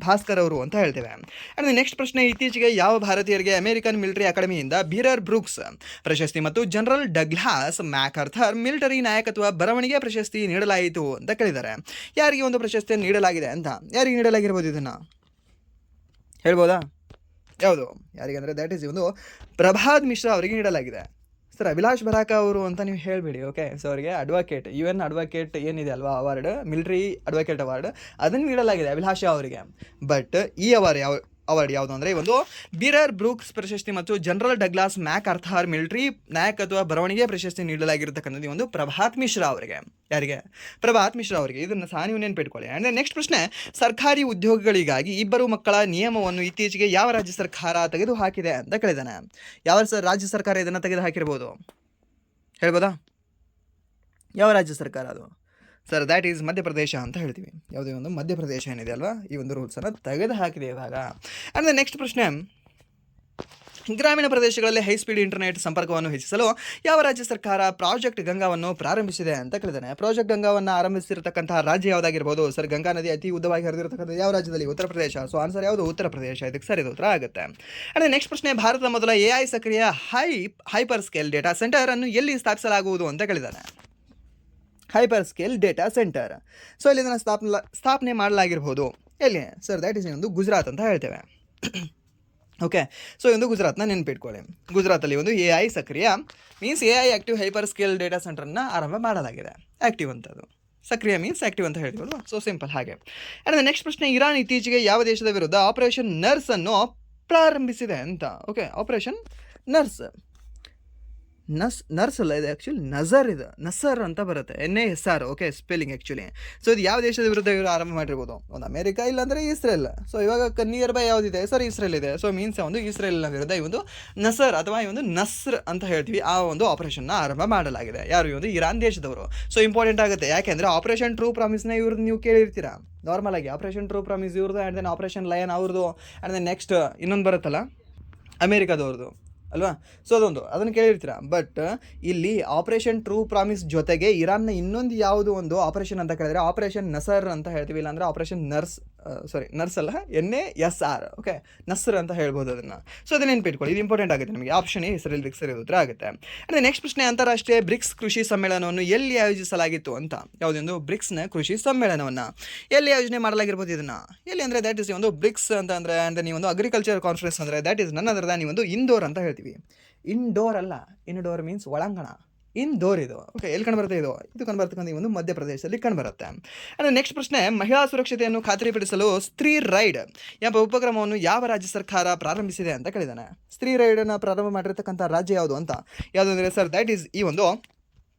ಭಾಸ್ಕರ್ ಅವರು ಅಂತ ಹೇಳ್ತೇವೆ. ಆ್ಯಂಡ್ ನೆಕ್ಸ್ಟ್ ಪ್ರಶ್ನೆ, ಇತ್ತೀಚೆಗೆ ಯಾವ ಭಾರತೀಯರಿಗೆ ಅಮೆರಿಕನ್ ಮಿಲಿಟರಿ ಅಕಾಡೆಮಿಯಿಂದ ಬೀರರ್ ಬ್ರೂಕ್ಸ್ ಪ್ರಶಸ್ತಿ ಮತ್ತು ಜನರಲ್ ಡಗ್ಲಾಸ್ ಮ್ಯಾಕಾರ್ಥರ್ ಮಿಲಿಟರಿ ನಾಯಕತ್ವ ಬರವಣಿಗೆ ಪ್ರಶಸ್ತಿ ನೀಡಲಾಯಿತು ಅಂತ ಕೇಳಿದ್ದಾರೆ. ಯಾರಿಗೆ ಒಂದು ಪ್ರಶಸ್ತಿಯನ್ನು ನೀಡಲಾಗಿದೆ ಅಂತ, ಯಾರಿಗೆ ನೀಡಲಾಗಿರ್ಬೋದು ಇದನ್ನು ಹೇಳ್ಬೋದಾ? ಯಾವುದು ಯಾರಿಗೆ ಅಂದರೆ ದ್ಯಾಟ್ ಈಸ್ ಒಂದು ಪ್ರಭಾತ್ ಮಿಶ್ರಾ ಅವರಿಗೆ ನೀಡಲಾಗಿದೆ. ಸರ್ ಅಭಿಲಾಷ್ ಬರಾಕ ಅವರು ಅಂತ ನೀವು ಹೇಳಬೇಡಿ. ಓಕೆ, ಸೊ ಅವರಿಗೆ ಅಡ್ವೊಕೇಟ್, UN ಅಡ್ವೊಕೇಟ್ ಏನಿದೆ ಅಲ್ವಾ ಅವಾರ್ಡ್, ಮಿಲಿಟರಿ ಅಡ್ವೊಕೇಟ್ ಅವಾರ್ಡ್, ಅದನ್ನು ನೀಡಲಾಗಿದೆ ಅಭಿಲಾಷ ಅವರಿಗೆ. ಬಟ್ ಈ ಅವಾರ್ಡ್ ಯಾವುದು ಅಂದರೆ ಒಂದು ಬೀರರ್ ಬ್ರೂಕ್ಸ್ ಪ್ರಶಸ್ತಿ ಮತ್ತು ಜನರಲ್ ಡಗ್ಲಾಸ್ ಮ್ಯಾಕ್ ಅರ್ಥಾರ್ ಮಿಲಿಟರಿ ನಾಯಕತ್ವ ಬರವಣಿಗೆ ಪ್ರಶಸ್ತಿ ನೀಡಲಾಗಿರ್ತಕ್ಕಂಥದ್ದು ಒಂದು ಪ್ರಭಾತ್ ಮಿಶ್ರಾ ಅವರಿಗೆ. ಯಾರಿಗೆ? ಪ್ರಭಾತ್ ಮಿಶ್ರಾ ಅವರಿಗೆ. ಇದನ್ನು ಸಹ ನೀವು ನೆನ್ಪಿಟ್ಕೊಳ್ಳಿ. ಅಂದರೆ ನೆಕ್ಸ್ಟ್ ಪ್ರಶ್ನೆ, ಸರ್ಕಾರಿ ಉದ್ಯೋಗಗಳಿಗಾಗಿ ಇಬ್ಬರು ಮಕ್ಕಳ ನಿಯಮವನ್ನು ಇತ್ತೀಚೆಗೆ ಯಾವ ರಾಜ್ಯ ಸರ್ಕಾರ ತೆಗೆದು ಹಾಕಿದೆ ಅಂತ ಕೇಳಿದಾನೆ. ಯಾವ ರಾಜ್ಯ ಸರ್ಕಾರ ಇದನ್ನು ತೆಗೆದು ಹಾಕಿರ್ಬೋದು ಹೇಳ್ಬೋದಾ? ಯಾವ ರಾಜ್ಯ ಸರ್ಕಾರ ಅದು? ಸರ್ ದ್ಯಾಟ್ ಈಸ್ ಮಧ್ಯಪ್ರದೇಶ ಅಂತ ಹೇಳ್ತೀವಿ. ಯಾವುದೇ ಒಂದು ಮಧ್ಯಪ್ರದೇಶ ಏನಿದೆ ಅಲ್ವಾ, ಈ ಒಂದು ರೂಲ್ಸನ್ನು ತೆಗೆದು ಹಾಕಿದೆ ಇವಾಗ. ಆ್ಯಂಡ್ ನೆಕ್ಸ್ಟ್ ಪ್ರಶ್ನೆ, ಗ್ರಾಮೀಣ ಪ್ರದೇಶಗಳಲ್ಲಿ ಹೈಸ್ಪೀಡ್ ಇಂಟರ್ನೆಟ್ ಸಂಪರ್ಕವನ್ನು ಹೆಚ್ಚಿಸಲು ಯಾವ ರಾಜ್ಯ ಸರ್ಕಾರ ಪ್ರಾಜೆಕ್ಟ್ ಗಂಗಾವನ್ನು ಪ್ರಾರಂಭಿಸಿದೆ ಅಂತ ಕೇಳಿದ್ದಾನೆ. ಪ್ರಾಜೆಕ್ಟ್ ಗಂಗಾವನ್ನು ಆರಂಭಿಸಿರ್ತಕ್ಕಂತಹ ರಾಜ್ಯ ಯಾವುದಾಗಿರ್ಬೋದು? ಸರ್ ಗಂಗಾ ನದಿ ಅತಿ ಉದ್ದವಾಗಿ ಹರಿದಿರತಕ್ಕಂಥ ಯಾವ ರಾಜ್ಯದಲ್ಲಿ? ಉತ್ತರ ಪ್ರದೇಶ. ಸೊ ಆನ್ಸರ್ ಯಾವುದು? ಉತ್ತರ ಪ್ರದೇಶ. ಇದಕ್ಕೆ ಸರಿಯಾದ ಉತ್ತರ ಆಗುತ್ತೆ. ಆ್ಯಂಡ್ ನೆಕ್ಸ್ಟ್ ಪ್ರಶ್ನೆ, ಭಾರತದ ಮೊದಲ AI ಸಕ್ರಿಯ ಹೈಪರ್ ಸ್ಕೇಲ್ ಡೇಟಾ ಸೆಂಟರ್ ಅನ್ನು ಎಲ್ಲಿ ಸ್ಥಾಪಿಸಲಾಗುವುದು ಅಂತ ಕೇಳಿದ್ದಾನೆ. Hyperscale data centre. So ಇಲ್ಲಿ ಇದನ್ನು ಸ್ಥಾಪನೆ ಮಾಡಲಾಗಿರ್ಬೋದು. ಎಲ್ಲಿ? ಸರ್ ದ್ಯಾಟ್ ಈಸ್ ಒಂದು ಗುಜರಾತ್ ಅಂತ ಹೇಳ್ತೇವೆ. ಓಕೆ, ಸೊ ಒಂದು ಗುಜರಾತ್ನ ನೆನ್ಪಿಟ್ಕೊಳ್ಳಿ. ಗುಜರಾತಲ್ಲಿ ಒಂದು AI ಸಕ್ರಿಯ means AI active hyperscale data ಸೆಂಟರನ್ನು ಆರಂಭ ಮಾಡಲಾಗಿದೆ. ಆ್ಯಕ್ಟಿವ್ ಅಂತದು, ಸಕ್ರಿಯ ಮೀನ್ಸ್ ಆ್ಯಕ್ಟಿವ್ ಅಂತ ಹೇಳ್ತೀವಲ್ವ. ಸೊ ಸಿಂಪಲ್ ಹಾಗೆ. ಆ್ಯಂಡ್ ನೆಕ್ಸ್ಟ್ ಪ್ರಶ್ನೆ, ಇರಾನ್ ಇತ್ತೀಚೆಗೆ ಯಾವ ದೇಶದ ವಿರುದ್ಧ ಆಪರೇಷನ್ ನರ್ಸ್ ಅನ್ನು ಪ್ರಾರಂಭಿಸಿದೆ ಅಂತ. ಓಕೆ, ಆಪರೇಷನ್ ನರ್ಸ್ ಅಲ್ಲ, ಇದು ಆ್ಯಕ್ಚುಲಿ ನಸರ್ ಅಂತ ಬರುತ್ತೆ, NASR. Okay, spelling actually. So ಇದು ಯಾವ ದೇಶದ ವಿರುದ್ಧ ಇವರು ಆರಂಭ ಮಾಡಿರ್ಬೋದು? ಒಂದು ಅಮೇರಿಕಾ, ಇಲ್ಲಾಂದರೆ ಇಸ್ರೇಲ್. ಸೊ ಇವಾಗ ನಿಯರ್ ಬೈ ಯಾವುದಿದೆ? ಸರ್ ಇಸ್ರೇಲ್ ಇದೆ. ಸೊ ಮೀನ್ಸ್ ಒಂದು ಇಸ್ರೇಲ್ನ ವಿರುದ್ಧ ಈ ಒಂದು ನಸರ್ ಅಥವಾ ಈ ಒಂದು ನಸ್ರ್ ಅಂತ ಹೇಳ್ತೀವಿ, ಆ ಒಂದು ಆಪರೇಷನ್ನ ಆರಂಭ ಮಾಡಲಾಗಿದೆ. ಯಾರು? ಈ ಒಂದು ಇರಾನ್ ದೇಶದವರು. ಸೊ ಇಂಪಾರ್ಟೆಂಟ್ ಆಗುತ್ತೆ, ಯಾಕೆಂದರೆ ಆಪರೇಷನ್ ಟ್ರೂ ಪ್ರಾಮಿಸ್ನ ಇವ್ರದ್ದು ನೀವು ಕೇಳಿರ್ತೀರಾ ನಾರ್ಮಲ್ ಆಗಿ. ಆಪರೇಷನ್ ಟ್ರೂ ಪ್ರಾಮಿಸ್ ಇವ್ರದ್ದು, ಆ್ಯಂಡ್ ದೆನ್ ಆಪರೇಷನ್ ಲಯನ್ ಅವ್ರದ್ದು, ಆ್ಯಂಡ್ ದೆನ್ ನೆಕ್ಸ್ಟ್ ಇನ್ನೊಂದು ಬರುತ್ತಲ್ಲ ಅಮೇರಿಕಾದವ್ರದ್ದು ಅಲ್ವಾ. ಸೊ ಅದನ್ನು ಕೇಳಿರ್ತೀರ. ಬಟ್ ಇಲ್ಲಿ ಆಪರೇಷನ್ ಟ್ರೂ ಪ್ರಾಮಿಸ್ ಜೊತೆಗೆ ಇರಾನ್ನ ಇನ್ನೊಂದು ಯಾವುದು ಒಂದು ಆಪರೇಷನ್ ಅಂತ ಕೇಳಿದ್ರೆ ಆಪರೇಷನ್ ನಸರ್ ಅಂತ ಹೇಳ್ತೀವಿ, ಇಲ್ಲಾಂದರೆ ಆಪರೇಷನ್ ನರ್ಸ್ ಅಲ್ಲ, NASR. ಓಕೆ, ನಸ್ರ್ ಅಂತ ಹೇಳ್ಬೋದು ಅದನ್ನು. ಸೊ ಅದನ್ನ ನೆನ್ಪಿಟ್ಕೊಳ್ಳಿ, ಇದು ಇಂಪಾರ್ಟೆಂಟ್ ಆಗುತ್ತೆ ನಮಗೆ. ಆಪ್ಷನ್ ಎ ಹೆಸರಲ್ಲಿ ಸರಿ ಉತ್ತರ ಆಗುತ್ತೆ. ಅಂದರೆ ನೆಕ್ಸ್ಟ್ ಪ್ರಶ್ನೆ, ಅಂತಾರಾಷ್ಟ್ರೀಯ ಬ್ರಿಕ್ಸ್ ಕೃಷಿ ಸಮ್ಮೇಳನವನ್ನು ಎಲ್ಲಿ ಆಯೋಜಿಸಲಾಗಿತ್ತು ಅಂತ. ಯಾವುದೊಂದು ಬ್ರಿಕ್ಸ್ನ ಕೃಷಿ ಸಮ್ಮೇಳನವನ್ನು ಎಲ್ಲಿ ಆಯೋಜನೆ ಮಾಡಲಾಗಿರ್ಬೋದು ಇದನ್ನು? ಎಲ್ಲಿ ಅಂದರೆ ದ್ಯಾಟ್ ಈಸ್ ಒಂದು ಬ್ರಿಕ್ಸ್ ಅಂತ ಅಂದರೆ, ಆ್ಯಂಡ್ ನೀವು ಒಂದು ಅಗ್ರಿಕಲ್ಚರ್ ಕಾನ್ಫರೆನ್ಸ್ ಅಂದರೆ that is none other than ನೀವು ಒಂದು ಇಂದೋರ್ ಅಂತ ಹೇಳ್ತೀವಿ. ಇಂಡೋರ್ ಅಲ್ಲ, ಇಂಡೋರ್ ಮೀನ್ಸ್ ಒಳಾಂಗಣ, ಇಂದೋರ್ ಇದು. ಓಕೆ, ಎಲ್ಲಿ ಕಂಡುಬರುತ್ತೆ? ಇದು ಕಂಡುಬರ್ತಕ್ಕಂಥ ಒಂದು ಮಧ್ಯಪ್ರದೇಶದಲ್ಲಿ ಕಂಡುಬರುತ್ತೆ. ಅಂದರೆ ನೆಕ್ಸ್ಟ್ ಪ್ರಶ್ನೆ, ಮಹಿಳಾ ಸುರಕ್ಷತೆಯನ್ನು ಖಾತ್ರಿಪಡಿಸಲು ಸ್ತ್ರೀ ರೈಡ್ ಎಂಬ ಉಪಕ್ರಮವನ್ನು ಯಾವ ರಾಜ್ಯ ಸರ್ಕಾರ ಪ್ರಾರಂಭಿಸಿದೆ ಅಂತ ಕೇಳಿದ್ದಾನೆ. ಸ್ತ್ರೀ ರೈಡನ್ನು ಪ್ರಾರಂಭ ಮಾಡಿರ್ತಕ್ಕಂಥ ರಾಜ್ಯ ಯಾವುದು ಅಂತ? ಯಾವುದು ಅಂದರೆ ಸರ್ ದ್ಯಾಟ್ ಈಸ್ ಈ ಒಂದು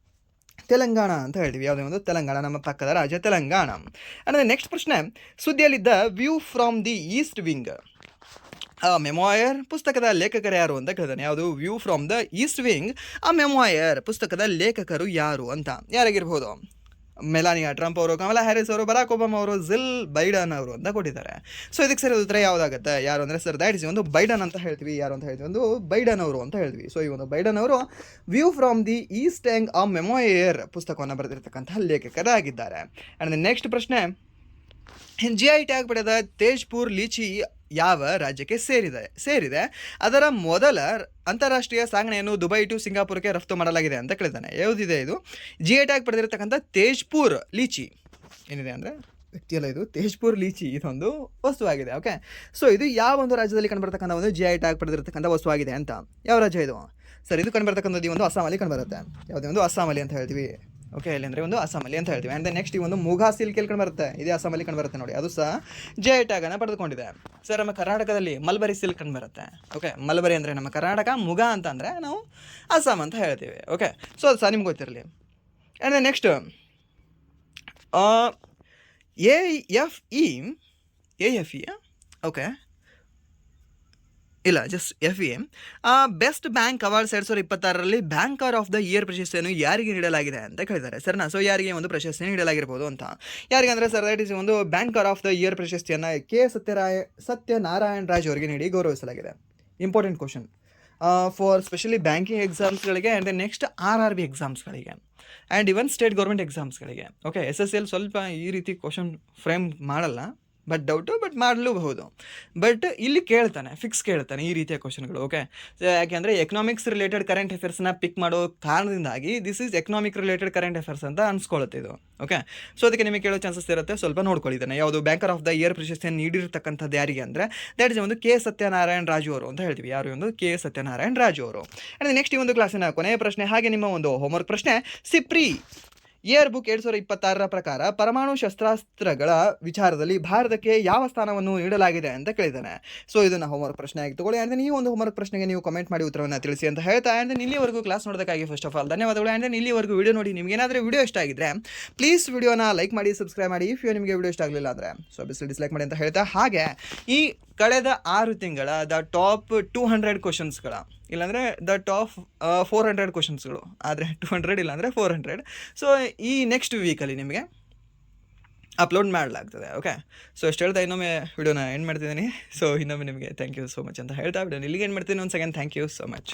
ತೆಲಂಗಾಣ ಅಂತ ಹೇಳ್ತೀವಿ. ಯಾವುದೇ ಒಂದು ತೆಲಂಗಾಣ, ನಮ್ಮ ಪಕ್ಕದ ರಾಜ್ಯ ತೆಲಂಗಾಣ. ಅಂದರೆ ನೆಕ್ಸ್ಟ್ ಪ್ರಶ್ನೆ, ಸುದ್ದಿಯಲ್ಲಿದ್ದ view from the east wing memoir ಪುಸ್ತಕದ ಲೇಖಕರು ಯಾರು ಅಂತ ಕೇಳಿದಾನೆ. ಯಾವುದು? View from the east wing memoir ಪುಸ್ತಕದ ಲೇಖಕರು ಯಾರು ಅಂತ. ಯಾರಾಗಿರ್ಬೋದು? ಮೆಲಾನಿಯಾ ಟ್ರಂಪ್ ಅವರು, ಕಮಲಾ ಹ್ಯಾರಿಸ್ ಅವರು, ಬರಾಕ್ ಒಬಾಮಾ ಅವರು, ಜಿಲ್ ಬೈಡನ್ ಅವರು ಅಂತ ಕೊಟ್ಟಿದ್ದಾರೆ. ಸೊ ಇದಕ್ಕೆ ಸರಿ ಉತ್ತರ ಯಾವುದಾಗುತ್ತೆ? ಯಾರು ಅಂದರೆ ಸರ್ ದ್ಯಾಟ್ ಇಸ್ ಒಂದು ಬೈಡನ್ ಅಂತ ಹೇಳ್ತೀವಿ. ಯಾರು ಅಂತ ಹೇಳ್ತೀವಿ? ಒಂದು ಬೈಡನ್ ಅವರು ಅಂತ ಹೇಳ್ತೀವಿ. ಸೊ ಈ ಒಂದು ಬೈಡನ್ ಅವರು view from the east wing memoir ಪುಸ್ತಕವನ್ನು ಬರೆದಿರ್ತಕ್ಕಂತಹ ಲೇಖಕರಾಗಿದ್ದಾರೆ. ಆ್ಯಂಡ್ ನೆಕ್ಸ್ಟ್ ಪ್ರಶ್ನೆ, GI ಟ್ಯಾಗ್ ಪಡೆದ ತೇಜ್ಪುರ್ ಲೀಚಿ ಯಾವ ರಾಜ್ಯಕ್ಕೆ ಸೇರಿದೆ? ಅದರ ಮೊದಲ ಅಂತಾರಾಷ್ಟ್ರೀಯ ಸಾಗಣೆಯನ್ನು ದುಬೈ ಟು ಸಿಂಗಾಪುರಕ್ಕೆ ರಫ್ತು ಮಾಡಲಾಗಿದೆ ಅಂತ ಕೇಳಿದ್ದಾನೆ. ಯಾವುದಿದೆ ಇದು? GI ಟ್ಯಾಗ್ ಪಡೆದಿರತಕ್ಕಂಥ ತೇಜ್ಪುರ್ ಲೀಚಿ ಏನಿದೆ ಅಂದರೆ ವ್ಯಕ್ತಿಯಲ್ಲ, ಇದು ತೇಜ್ಪುರ್ ಲೀಚಿ ಇದೊಂದು ವಸ್ತುವಾಗಿದೆ. ಓಕೆ, ಸೊ ಇದು ಯಾವ ಒಂದು ರಾಜ್ಯದಲ್ಲಿ ಕಂಡುಬರ್ತಕ್ಕಂಥ ಒಂದು GI ಟ್ಯಾಗ್ ಪಡೆದಿರತಕ್ಕಂಥ ವಸ್ತುವಾಗಿದೆ ಅಂತ. ಯಾವ ರಾಜ್ಯ ಇದು? ಸರ್ ಇದು ಕಂಡುಬರ್ತಕ್ಕಂಥದ್ದು ಈ ಒಂದು ಅಸ್ಸಾಮಲ್ಲಿ ಕಂಡುಬರುತ್ತೆ. ಯಾವುದೇ ಒಂದು ಅಸ್ಸಾಮಲ್ಲಿ ಅಂತ ಹೇಳ್ತೀವಿ. ಓಕೆ, ಇಲ್ಲಿ ಅಂದರೆ ಒಂದು ಅಸ್ಸಾಮಲ್ಲಿ ಅಂತ ಹೇಳ್ತೀವಿ. ಆ್ಯಂಡ್ ನೆಕ್ಸ್ಟ್ ಈ ಒಂದು ಮುಘಾ ಸಿಲ್ಕ್ ಎಲ್ಲಿ ಕಂಡುಬರುತ್ತೆ? ಇದೇ ಅಸ್ಸಾಮಲ್ಲಿ ಕಂಡುಬರುತ್ತೆ ನೋಡಿ. ಅದು ಸಹ GI ಟ್ಯಾಗನ್ನು ಪಡೆದುಕೊಂಡಿದೆ. ಸರ್ ನಮ್ಮ ಕರ್ನಾಟಕದಲ್ಲಿ ಮಲ್ಬರಿ ಸಿಲ್ಕ್ ಕಂಡುಬರುತ್ತೆ. ಓಕೆ, ಮಲ್ಬರಿ ಅಂದರೆ ನಮ್ಮ ಕರ್ನಾಟಕ, ಮುಘಾ ಅಂತ ಅಂದರೆ ನಾವು ಅಸ್ಸಾಂ ಅಂತ ಹೇಳ್ತೀವಿ. ಓಕೆ, ಸೊ ಅದು ಸಹ ನಿಮ್ಗೆ ಗೊತ್ತಿರಲಿ. ಆ್ಯಂಡ್ ನೆಕ್ಸ್ಟ್ AFE ಓಕೆ ಇಲ್ಲ, just FE best bank awards 2026ರಲ್ಲಿ ಬ್ಯಾಂಕರ್ ಆಫ್ ದ ಇಯರ್ ಪ್ರಶಸ್ತಿಯನ್ನು ಯಾರಿಗೆ ನೀಡಲಾಗಿದೆ ಅಂತ ಕೇಳಿದ್ದಾರೆ. ಸರ್ನಾ, ಸೊ ಯಾರಿಗೆ ಒಂದು ಪ್ರಶಸ್ತಿ ನೀಡಲಾಗಿರ್ಬೋದು ಅಂತ. ಯಾರಿಗೆ ಅಂದರೆ ಸರ್ ದಟ್ ಈಸ್ ಒಂದು ಬ್ಯಾಂಕರ್ ಆಫ್ ದ ಇಯರ್ ಪ್ರಶಸ್ತಿಯನ್ನು ಸತ್ಯನಾರಾಯಣ ರಾಜ್ ಅವರಿಗೆ ನೀಡಿ ಗೌರವಿಸಲಾಗಿದೆ. Important question for specially banking ಎಕ್ಸಾಮ್ಸ್ಗಳಿಗೆ ಆ್ಯಂಡ್ ನೆಕ್ಸ್ಟ್ RRB ಎಕ್ಸಾಮ್ಸ್ಗಳಿಗೆ ಆ್ಯಂಡ್ ಇವನ್ ಸ್ಟೇಟ್ ಗೌರ್ಮೆಂಟ್ ಎಕ್ಸಾಮ್ಸ್ಗಳಿಗೆ. ಓಕೆ, SSL ಸ್ವಲ್ಪ ಈ ರೀತಿ ಕ್ವಶನ್ ಫ್ರೇಮ್ ಮಾಡಲ್ಲ, ಬಟ್ ಡೌಟು, ಬಟ್ ಮಾಡಲೂಬಹುದು. ಬಟ್ ಇಲ್ಲಿ ಕೇಳ್ತಾನೆ, ಫಿಕ್ಸ್ ಕೇಳ್ತಾನೆ ಈ ರೀತಿಯ ಕ್ವಶನ್ಗಳು. ಓಕೆ, ಯಾಕೆಂದರೆ ಎಕನಾಮಿಕ್ಸ್ ರಿಲೇಟೆಡ್ ಕರೆಂಟ್ ಅಫೇರ್ಸ್ನ ಪಿಕ್ ಮಾಡೋ ಕಾರಣದಿಂದಾಗಿ this is economic related current affairs ಅಂತ ಅನ್ಸ್ಕೊಳ್ಳುತ್ತೆ ಇದು. ಓಕೆ, ಸೊ ಅದಕ್ಕೆ ನಿಮಗೆ ಕೇಳೋ ಚಾನ್ಸಸ್ ಇರುತ್ತೆ, ಸ್ವಲ್ಪ ನೋಡ್ಕೊಳ್ಳಿದ್ದಾನೆ. ಯಾವುದು ಬ್ಯಾಂಕರ್ ಆಫ್ ದ ಇಯರ್ ಪ್ರಶಸ್ತಿಯನ್ನು ನೀಡಿರ್ತಕ್ಕಂಥದ್ದು ಯಾರಿಗೆ ಅಂದರೆ ದಟ್ ಇಸ್ ಒಂದು ಕೆ ಸತ್ಯನಾರಾಯಣ ರಾಜು ಅವರು ಅಂತ ಹೇಳ್ತೀವಿ. ಯಾರು ಒಂದು ಕೆ ಸತ್ಯನಾರಾಯಣ ರಾಜು ಅವರು. ಆ್ಯಂಡ್ ನೆಕ್ಸ್ಟ್ ಈ ಒಂದು ಕ್ಲಾಸಿನ ಕೊನೆಯ ಪ್ರಶ್ನೆ, ಹಾಗೆ ನಿಮ್ಮ ಒಂದು ಹೋಮ್ವರ್ಕ್ ಪ್ರಶ್ನೆ, ಸಿಪ್ರಿ ಇಯರ್ ಬುಕ್ 2026 ಪ್ರಕಾರ ಪರಮಾಣು ಶಸ್ತ್ರಾಸ್ತ್ರಗಳ ವಿಚಾರದಲ್ಲಿ ಭಾರತಕ್ಕೆ ಯಾವ ಸ್ಥಾನವನ್ನು ನೀಡಲಾಗಿದೆ ಅಂತ ಕೇಳಿದ್ದಾನೆ. ಸೊ ಇದನ್ನು ಹೋಮ್ವರ್ಕ್ ಪ್ರಶ್ನೆ ಆಗಿ ತಗೊಳ್ಳಿ. ಆ್ಯಂಡ್ ಈ ಒಂದು ಹೋಮ್ವರ್ಕ್ ಪ್ರಶ್ನೆಗೆ ನೀವು ಕಮೆಂಟ್ ಮಾಡಿ ಉತ್ತರವನ್ನು ತಿಳಿಸಿ ಅಂತ ಹೇಳ್ತಾ, ಆ್ಯಂಡ್ ಇಲ್ಲಿವರೆಗೂ ಕ್ಲಾಸ್ ನೋಡೋದಕ್ಕಾಗಿ ಫಸ್ಟ್ ಆಫ್ ಆಲ್ ಧನ್ಯವಾದಗಳು. ಆ್ಯಂಡ್ ಇಲ್ಲಿವರೆಗೂ ವಿಡಿಯೋ ನೋಡಿ ನಿಮಗೆ ಏನಾದರೂ ವಿಡಿಯೋ ಇಷ್ಟ ಆಗಿದ್ರೆ ಪ್ಲೀಸ್ ವಿಡಿಯೋನ ಲೈಕ್ ಮಾಡಿ, ಸಬ್ಸ್ಕ್ರೈಬ್ ಮಾಡಿ. ಇಫ್ ನಿಮಗೆ ವಿಡಿಯೋ ಇಷ್ಟ ಆಗಲಿಲ್ಲ ಅಂದರೆ ಸೊ ಬಿಸಿ ಡಿಸ್ಲೈಕ್ ಮಾಡಿ ಅಂತ ಹೇಳ್ತಾ, ಹಾಗೆ ಈ ಕಳೆದ 6 ತಿಂಗಳ ದ ಟಾಪ್ 200 ಕ್ವಶನ್ಸ್ಗಳ, ಇಲ್ಲಾಂದರೆ ದ ಟಾಪ್ 400 ಕ್ವಶನ್ಸ್ಗಳು, ಆದರೆ 200 ಇಲ್ಲಾಂದರೆ 400. ಸೊ ಈ ನೆಕ್ಸ್ಟ್ ವೀಕಲ್ಲಿ ನಿಮಗೆ ಅಪ್ಲೋಡ್ ಮಾಡಲಾಗ್ತದೆ. ಓಕೆ, ಸೊ ಇಷ್ಟು ಹೇಳ್ತಾ ಇನ್ನೊಮ್ಮೆ ವಿಡಿಯೋನ ಎಂಡ್ ಮಾಡ್ತಿದ್ದೀನಿ. ಸೊ ಇನ್ನೊಮ್ಮೆ ನಿಮಗೆ ಥ್ಯಾಂಕ್ ಯು ಸೋ ಮಚ್ ಅಂತ ಹೇಳ್ತಾ ವಿಡಿಯೋನ ಇಲ್ಲಿಗೆ ಎಂಡ್ ಮಾಡ್ತೀನಿ. ಒಂದು second, thank you so much.